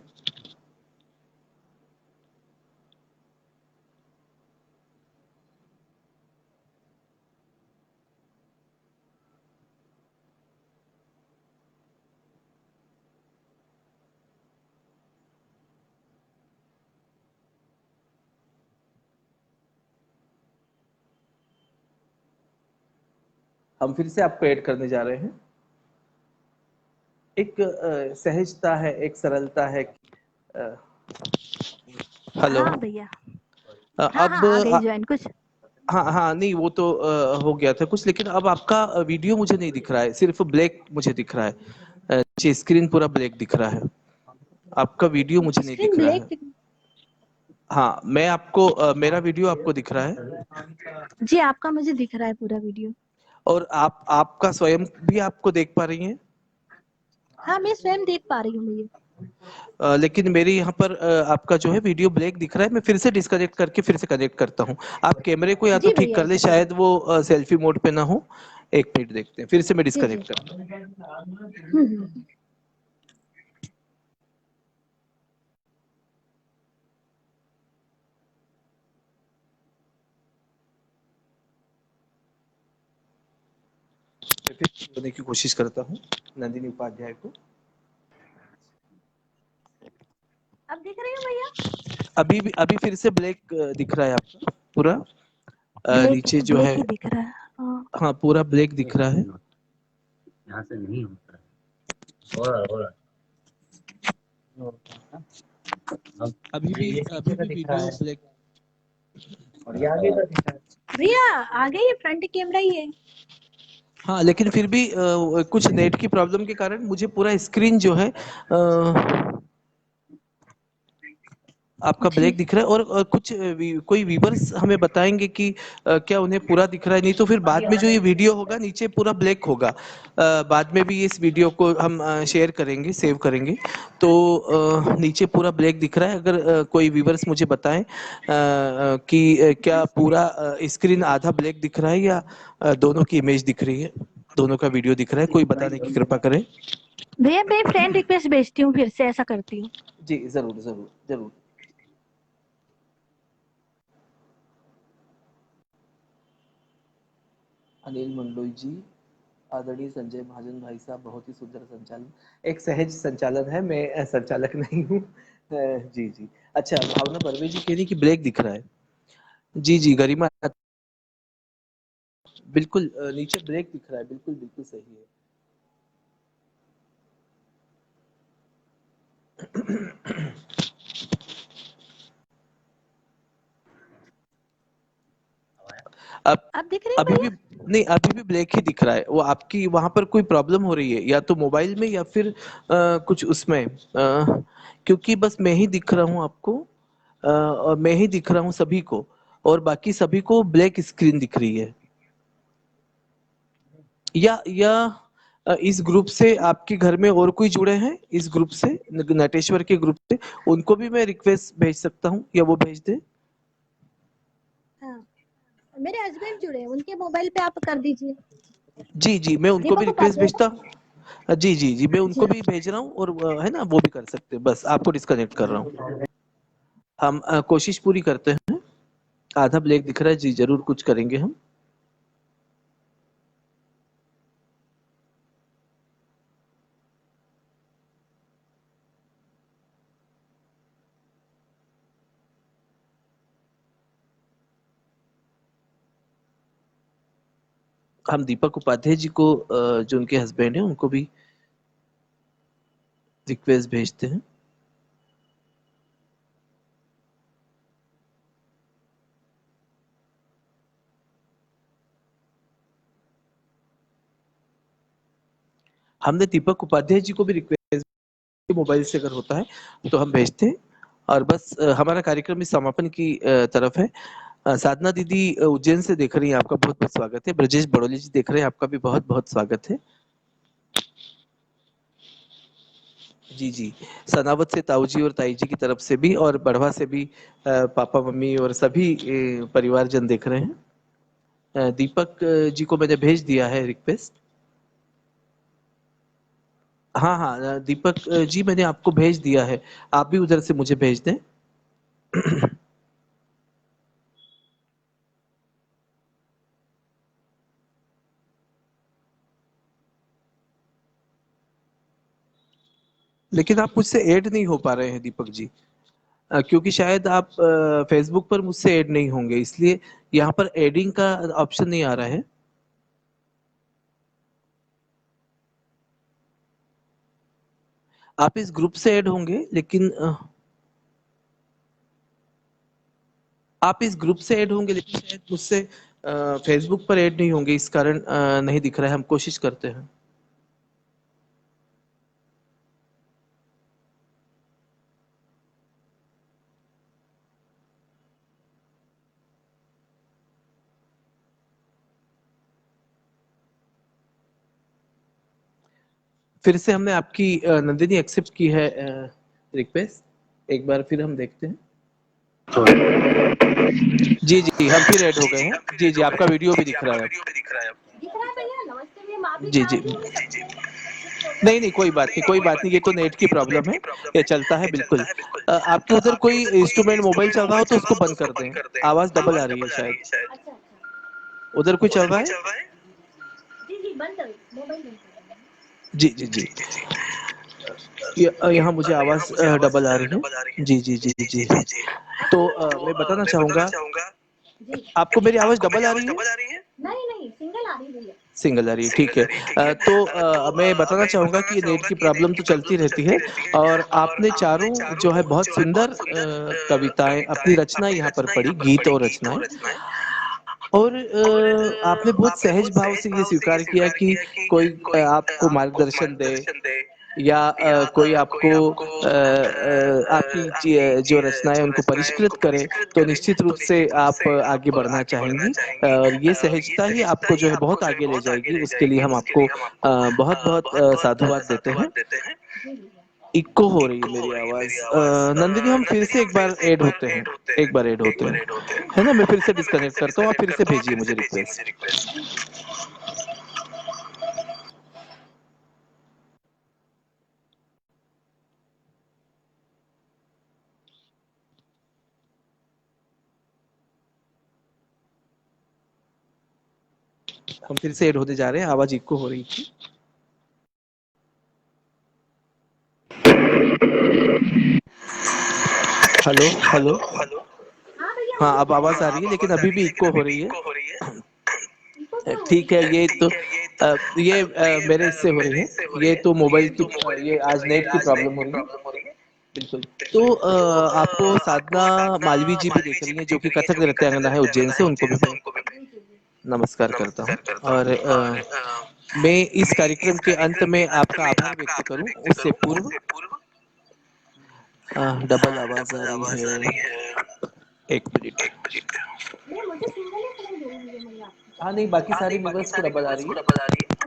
हम फिर से आपको ऐड करने जा रहे हैं। एक सहजता है, एक सरलता है। अ, हेलो। हाँ भैया। हाँ हाँ, अब आ गई ज्वाइन कुछ। हाँ हाँ, नहीं वो तो हो गया था कुछ, लेकिन अब आपका वीडियो मुझे नहीं दिख रहा है, सिर्फ ब्लैक मुझे दिख रहा है। नीचे स्क्रीन पूरा ब्लैक दिख रहा है, आपका वीडियो मुझे नहीं स्क्रीन दिख रहा है। ब्लैक। हाँ, मैं आपको मेरा वीडियो आपको दिख रहा है। जी, आपका मुझे दिख रहा है पूरा वीडियो। और आप आपका स्वयं भी आपको देख पा रही हैं? हाँ, मैं स्वयं देख पा रही हूँ भैया। लेकिन मेरे यहाँ पर आपका जो है वीडियो ब्लैक दिख रहा है। मैं फिर से डिस्कनेक्ट करके फिर से कनेक्ट करता हूँ। आप कैमरे को या तो जी ठीक भैया। कर ले, शायद वो सेल्फी मोड पे ना हो। एक मिनट देखते हैं, फिर से मैं जी जी। डिस्कनेक्ट करता हूँ। हम्म। मैं फिर से जोड़ने की कोशिश करता हूँ नंदिनी उपाध्याय को। अब दिख रही हूँ भैया। अभी फिर से ब्लैक दिख रहा है आपका पूरा। ब्लैक नीचे जो ब्लैक है, ही दिख रहा है। हाँ। हाँ पूरा ब्लैक दिख रहा है। यहाँ से नहीं होता है। हो रहा अब ये पीछे अभी का भी दिख रहा वीडियो है ब्लैक। और ये आगे का दिख रहा है। भैया, आगे ये फ्रंट कैमरा ही है। हाँ, लेकिन फिर भी कुछ नेट की प्रॉब्लम के कारण मुझे पूरा स्क्रीन जो है आपका जी। ब्लैक दिख रहा है। और कुछ कोई व्यूवर्स हमें बताएंगे कि क्या उन्हें पूरा दिख रहा है? नहीं तो फिर बाद में जो ये वीडियो होगा नीचे पूरा ब्लैक होगा। बाद में भी इस वीडियो को हम शेयर करेंगे, सेव करेंगे। तो नीचे पूरा ब्लैक दिख रहा है। अगर कोई व्यूवर्स मुझे बताएं कि क्या पूरा स्क्रीन आधा ब्लैक दिख रहा है या दोनों की इमेज दिख रही है, दोनों का वीडियो दिख रहा है, कोई बताने की कृपा करें। भैया, मैं फ्रेंड रिक्वेस्ट भेजती हूँ, फिर से ऐसा करती हूँ। जी जरूर जरूर जरूर। अनिल मंडलोई जी, आदरणीय संजय महाजन भाई साहब, बहुत ही सुंदर संचालन। एक सहज संचालन है, मैं संचालक नहीं हूँ। जी जी। अच्छा, भावना बर्वे जी कह रही कि ब्लैक दिख रहा है। जी जी, गरिमा, बिल्कुल नीचे ब्लैक दिख रहा है, बिल्कुल बिल्कुल सही है। अब अब दिख रही हूँ अभी भी भैया। नहीं, अभी भी ब्लैक ही दिख रहा है। वो आपकी वहां पर कोई प्रॉब्लम हो रही है, या तो मोबाइल में या फिर कुछ उसमें, क्योंकि बस मैं ही दिख रहा हूँ आपको। और मैं ही दिख रहा हूँ सभी को, और बाकी सभी को ब्लैक स्क्रीन दिख रही है। या इस ग्रुप से आपके घर में और कोई जुड़े हैं इस ग्रुप से, नटेश्वर के ग्रुप से, उनको भी मैं रिक्वेस्ट भेज सकता हूँ या वो भेज दे? हाँ, मेरे हस्बैंड जुड़े हैं, उनके मोबाइल पे आप कर दीजिए। जी जी, मैं उनको भी दीपक रिक्वेस्ट उपाध्याय भेजता हूँ। जी जी जी, मैं उनको जी भी भेज रहा हूँ और है ना, वो भी कर सकते हैं। बस आपको डिस्कनेक्ट कर रहा हूँ। हम कोशिश पूरी करते हैं। आधा ब्लैक दिख रहा है जी, जरूर कुछ करेंगे हम। हम दीपक उपाध्याय जी को जो उनके हस्बैंड हैं उनको भी रिक्वेस्ट भेजते हैं। हमने दीपक उपाध्याय जी को भी रिक्वेस्ट, मोबाइल से अगर होता है तो हम भेजते हैं। और बस हमारा कार्यक्रम इस समापन की तरफ है। साधना दीदी उज्जैन से देख रही हैं, आपका बहुत बहुत स्वागत है। ब्रजेश बड़ोली जी देख रहे हैं, आपका भी बहुत बहुत स्वागत है। जी जी, सनावत से ताऊ जी और ताई जी की तरफ से भी, और बढ़वा से भी पापा मम्मी और सभी परिवारजन देख रहे हैं। दीपक जी को मैंने भेज दिया है रिक्वेस्ट। हाँ हाँ, दीपक जी मैंने आपको भेज दिया है, आप भी उधर से मुझे भेज दें। लेकिन आप मुझसे ऐड नहीं हो पा रहे हैं दीपक जी, क्योंकि शायद आप फेसबुक पर मुझसे ऐड नहीं होंगे, इसलिए यहाँ पर एडिंग का ऑप्शन नहीं आ रहा है। आप इस ग्रुप से ऐड होंगे, लेकिन आप इस ग्रुप से ऐड होंगे लेकिन शायद मुझसे फेसबुक पर ऐड नहीं होंगे, इस कारण नहीं दिख रहा है। हम कोशिश करते हैं। फिर से हमने आपकी नंदिनी एक्सेप्ट की है रिक्वेस्ट, एक बार फिर हम देखते हैं। जी जी, हम फिर ऐड हो गए हैं। जी जी, आपका वीडियो भी दिख रहा है अब। दिख रहा है भैया, नमस्ते मैम, आप भी जी जी, चाहती हैं? नहीं नहीं, कोई बात नहीं, कोई बात नहीं, ये तो नेट की प्रॉब्लम है, ये चलता है बिल्कुल। आपके उधर कोई इंस्ट्रूमेंट मोबाइल चल रहा हो तो उसको बंद कर दें, आवाज डबल आ रही है शायद। अच्छा अच्छा, उधर कोई चल रहा है? जी जी, बंद कर, मोबाइल बंद कर। जी जी जी, यहाँ मुझे आवाज डबल आ रही है। जी जी जी जी, तो मैं बताना चाहूंगा, जी, आपको मेरी आवाज डबल आ रही है? नहीं नहीं, सिंगल आ रही भैया। सिंगल आ रही है, ठीक है। तो मैं बताना चाहूंगा कि ये नेट की प्रॉब्लम तो चलती रहती है। और आपने चारों जो है बहुत सुंदर कविताएं, अपनी रचना यहाँ पर पढ़ी, गीत और रचनाएं। और आपने बहुत सहज भाव से ये स्वीकार किया कि कोई आपको मार्गदर्शन दे, या कोई आपको आपकी जो रचनाएं उनको परिष्कृत करे, तो निश्चित रूप से आप आगे बढ़ना चाहेंगी। और ये सहजता ही आपको जो है बहुत आगे ले जाएगी। उसके लिए हम आपको बहुत बहुत साधुवाद देते हैं। जी भैया, इको हो रही है मेरी आवाज। नंदिनी, हम फिर से एक बार ऐड होते हैं, एक बार ऐड होते हैं, है ना? मैं फिर से डिस्कनेक्ट करता हूँ, आप फिर से भेजिए मुझे रिक्वेस्ट। हम फिर से ऐड होते जा रहे हैं, आवाज इको हो रही थी। Hello hello. हाँ भैया, हाँ, मुझे अब सुनाई आवाज आ दे रही है, लेकिन अभी भी इको हो रही है। इनको क्यों हो रही ठीक है, है? ये तो ये मेरे इससे हो रही है। ये तो मोबाइल की, ये आज नेट की प्रॉब्लम हो रही है। बिल्कुल। तो आपको साधना मालवी जी भी देख रही हैं, जो कि कथक नृत्यांगना है उज्जैन से, उनको भी मैं जी जी जी, नमस्कार करता हूँ। और मैं इस कार्यक्रम के अंत में आपका आभार व्यक्त करूं उससे पूर्व, डबल आवाज आ रही है, एक मिनट। नहीं मुझे सिंगल ही सुनाई दे रही है भैया आपकी। हाँ नहीं, बाकी सारे व्यूवर्स को डबल आ रही है।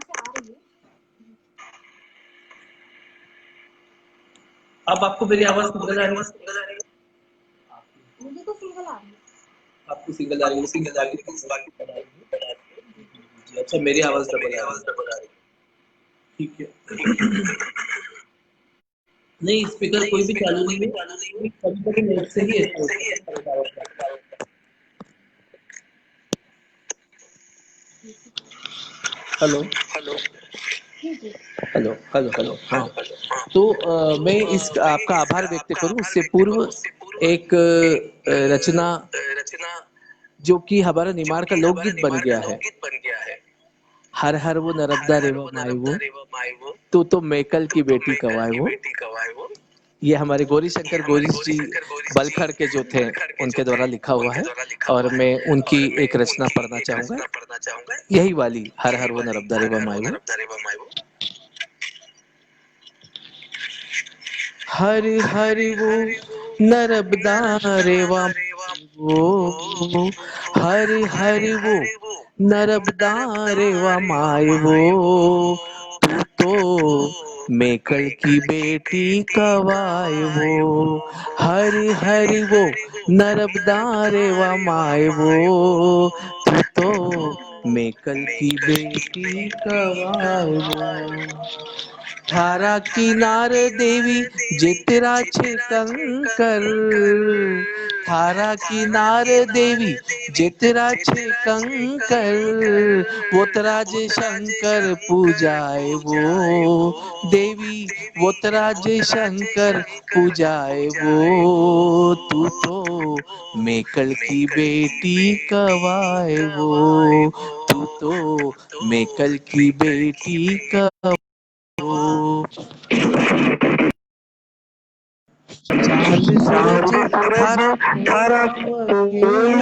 अब आपको मेरी आवाज सिंगल आ रही है? मुझे तो सिंगल आ रही है। आपको सिंगल आ रही है, लेकिन बाकी सबको डबल आ रही है। जी, अच्छा मेरी आवाज डबल आ रही है। ठीक है। नहीं, स्पीकर कोई भी चालू नहीं है, कभी कभी नेट से ही ऐसा होता है। हेलो जी जी। हेलो हेलो हेलो, हाँ। तो मैं इस आपका आभार व्यक्त करूं उससे पूर्व एक रचना जो कि हमारा निमाड़ का लोकगीत बन गया है। हर हर वो नरबदा रेवा माई वो, तो मैकल की बेटी कवाए वो। ये हमारे गौरी शंकर गौरी जी बलखड़ के जो थे उनके द्वारा लिखा हुआ है, और मैं उनकी एक रचना पढ़ना चाहूंगा, यही वाली हर हर वो नरबदा रेवा माई वो। हर हर वो नरबदा रेवा वो, हर हर वो नरबदा रेवा माए वो। तू तो मेकल की बेटी कवाए वो, हर हर वो नरबदा रेवा माए वो। तू तो मेकल की बेटी कवाए वो। थारा किनार देवी जितरा छे कंकर, थारा किनार देवी जितरा छे कंकर, वो तराज शंकर पूजाए वो देवी, वो तराज शंकर पूजाए वो। तू तो मेकल की बेटी कवाए वो, तू तो मेकल की बेटी कवाए वो। चांद सूरज थारा खेल,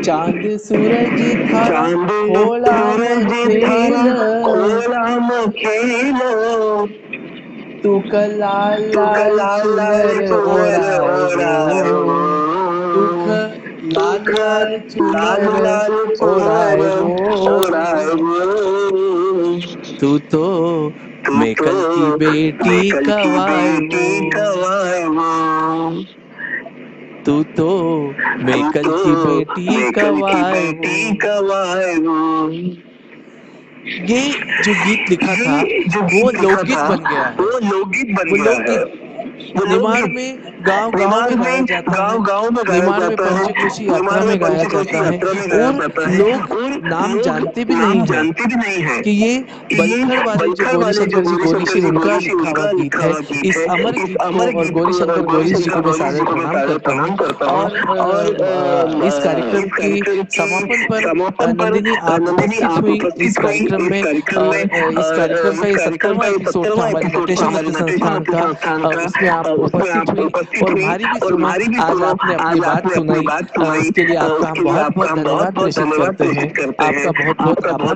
चांद सूरज थारा खोला खेल, तू का लाल लाल चुनर ओढ़ाए वो, तू का लाल लाल चुनर ओढ़ाए वो। तू तो मेकल की बेटी कवाए वो, तू तो मेकल की बेटी कवाए वो। ये जो गीत लिखा था वो लोकगीत बन गया है। वो लोकगीत निमाड़ में गांव गांव में गाया जाता है, निमाड़ में पंचक्रोशी यात्रा में गाया जाता है, और लोग नाम जानते भी नहीं है कि ये बलखड़ वाले जो गौरी शंकर जी गौरी श्री उनका लिखा हुआ गीत है। इस अमर गीत को और गौरी शंकर गौरी जी को मैं सादर प्रणाम करता हूँ। और इस कार्यक्रम के समापन पर नंदिनी आप उपस्थित हुई इस कार्यक्रम में, और इस कार्यक्रम का ये 70वां एपिसोड था हमारे नटेशन नृत्य संस्थान का, उसमें आप उपस्थित हुई और भारी भी सुना। आज आपने अपनी बात सुनाई, उसके लिए आपका हम बहुत बहुत धन्यवाद प्रेषित करते हैं, आपका बहुत बहुत आभार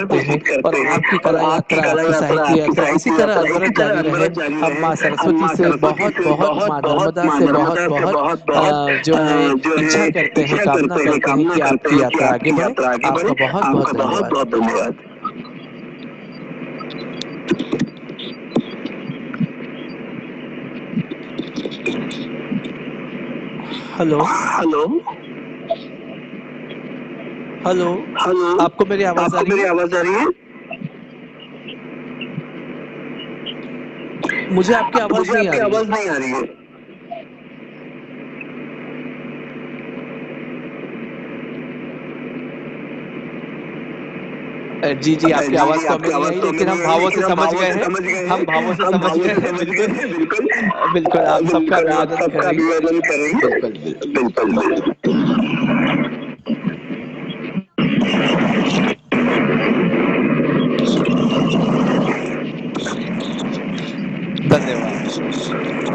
प्रेषित करते हैं। और आपकी कला यात्रा, आपकी साहित्य यात्रा इसी तरह अनवरत जारी रहे। हम माँ सरस्वती से बहुत बहुत, माँ नर्मदा से बहुत बहुत जो है इच्छा करते हैं, कामना करते हैं कि आपकी यात्रा आगे बढ़े। आपका बहुत बहुत धन्यवाद। हेलो हेलो, आपको मेरी आवाज आ रही है? मुझे आपकी आवाज नहीं आ रही है। जी जी, आपकी आवाज तो हमें नहीं आई, लेकिन हम भावों से समझ गए हैं, हम भावों से समझ गए हैं। बिल्कुल बिल्कुल, आप सबका अभिवादन करेंगे। बिल्कुल बिल्कुल।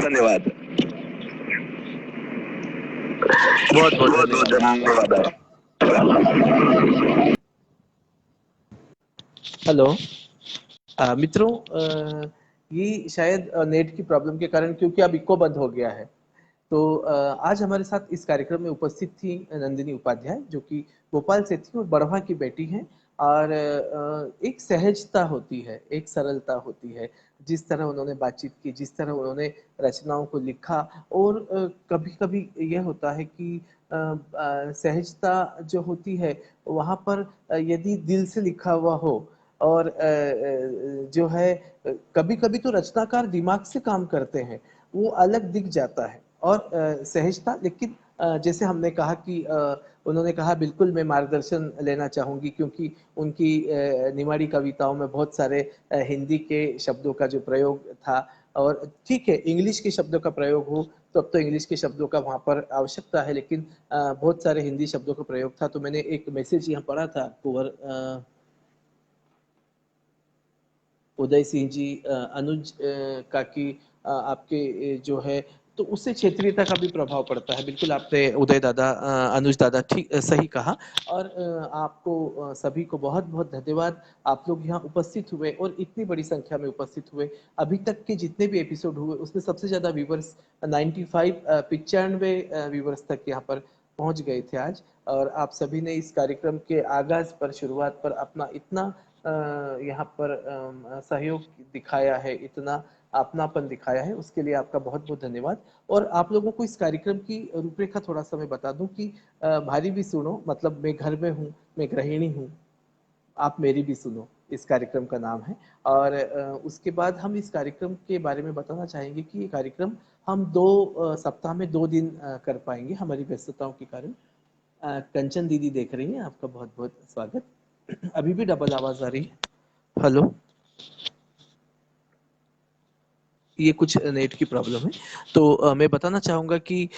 धन्यवाद, बहुत बहुत धन्यवाद। हेलो मित्रों, ये शायद नेट की प्रॉब्लम के कारण, क्योंकि अब इको बंद हो गया है, तो आज हमारे साथ इस कार्यक्रम में उपस्थित थी नंदिनी उपाध्याय, जो कि भोपाल से थी और बड़वा की बेटी हैं। और एक सहजता होती है, एक सरलता होती है। जिस तरह उन्होंने बातचीत की, जिस तरह उन्होंने रचनाओं को लिखा, और कभी-कभी ये होता है कि सहजता जो होती है वहाँ पर यदि दिल से लिखा हुआ हो, और जो है कभी-कभी तो रचनाकार दिमाग से काम करते हैं, वो अलग दिख जाता है। और सहजता, लेकिन जैसे हमने कहा कि उन्होंने कहा बिल्कुल मैं मार्गदर्शन लेना चाहूँगी, क्योंकि उनकी निमाड़ी कविताओं में बहुत सारे हिंदी के शब्दों का जो प्रयोग था, और ठीक है इंग्लिश के शब्दों का प्रयोग हो तो अब तो इंग्लिश के शब्दों का वहाँ पर आवश्यकता है, लेकिन बहुत सारे हिंदी शब्दों का प्रयोग था। तो मैंने एक मैसेज यहाँ पढ़ा था कुंवर उदय सिंह जी, अनुज का कि आपके जो है, तो उससे क्षेत्रीयता का भी प्रभाव पड़ता है। बिल्कुल आपने उदय दादा, अनुज दादा ठीक सही कहा। और आपको सभी को बहुत बहुत धन्यवाद। आप लोग यहाँ उपस्थित हुए और इतनी बड़ी संख्या में उपस्थित हुए। अभी तक के जितने भी एपिसोड हुए उसमें सबसे ज़्यादा व्यूवर्स 95 व्यूवर्स तक यहाँ पर पहुँच गए थे आज। और आप सभी ने इस कार्यक्रम के आगाज़ पर, शुरुआत पर अपना इतना यहाँ पर सहयोग दिखाया है, इतना अपनापन दिखाया है, उसके लिए आपका बहुत बहुत धन्यवाद। और आप लोगों को इस कार्यक्रम की रूपरेखा थोड़ा सा मैं बता दूं कि भारी भी सुनो, मतलब मैं घर में हूँ, मैं गृहिणी हूँ, आप मेरी भी सुनो, इस कार्यक्रम का नाम है। और उसके बाद हम इस कार्यक्रम के बारे में बताना चाहेंगे कि ये कार्यक्रम हम सप्ताह में 2 दिन कर पाएंगे हमारी व्यस्तताओं के कारण। कंचन दीदी देख रही हैं, आपका बहुत बहुत स्वागत। अभी भी डबल आवाज आ रही है? हेलो, ये कुछ नेट की प्रॉब्लम है। तो मैं बताना चाहूंगा कि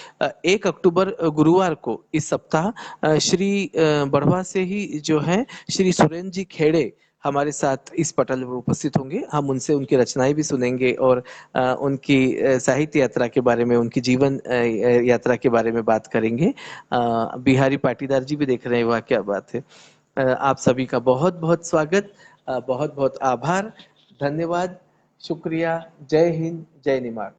1 अक्टूबर गुरुवार को इस सप्ताह श्री बढ़वा से ही जो है श्री सुरेंद्र जी खेड़े हमारे साथ इस पटल पर उपस्थित होंगे। हम उनसे उनकी रचनाएं भी सुनेंगे और उनकी साहित्य यात्रा के बारे में, उनकी जीवन यात्रा के बारे में बात करेंगे। बिहारी पाटीदार जी भी देख रहे हैं, वाह क्या बात है। आप सभी का बहुत बहुत स्वागत, बहुत बहुत आभार, धन्यवाद, शुक्रिया। जय हिंद, जय निमाड़।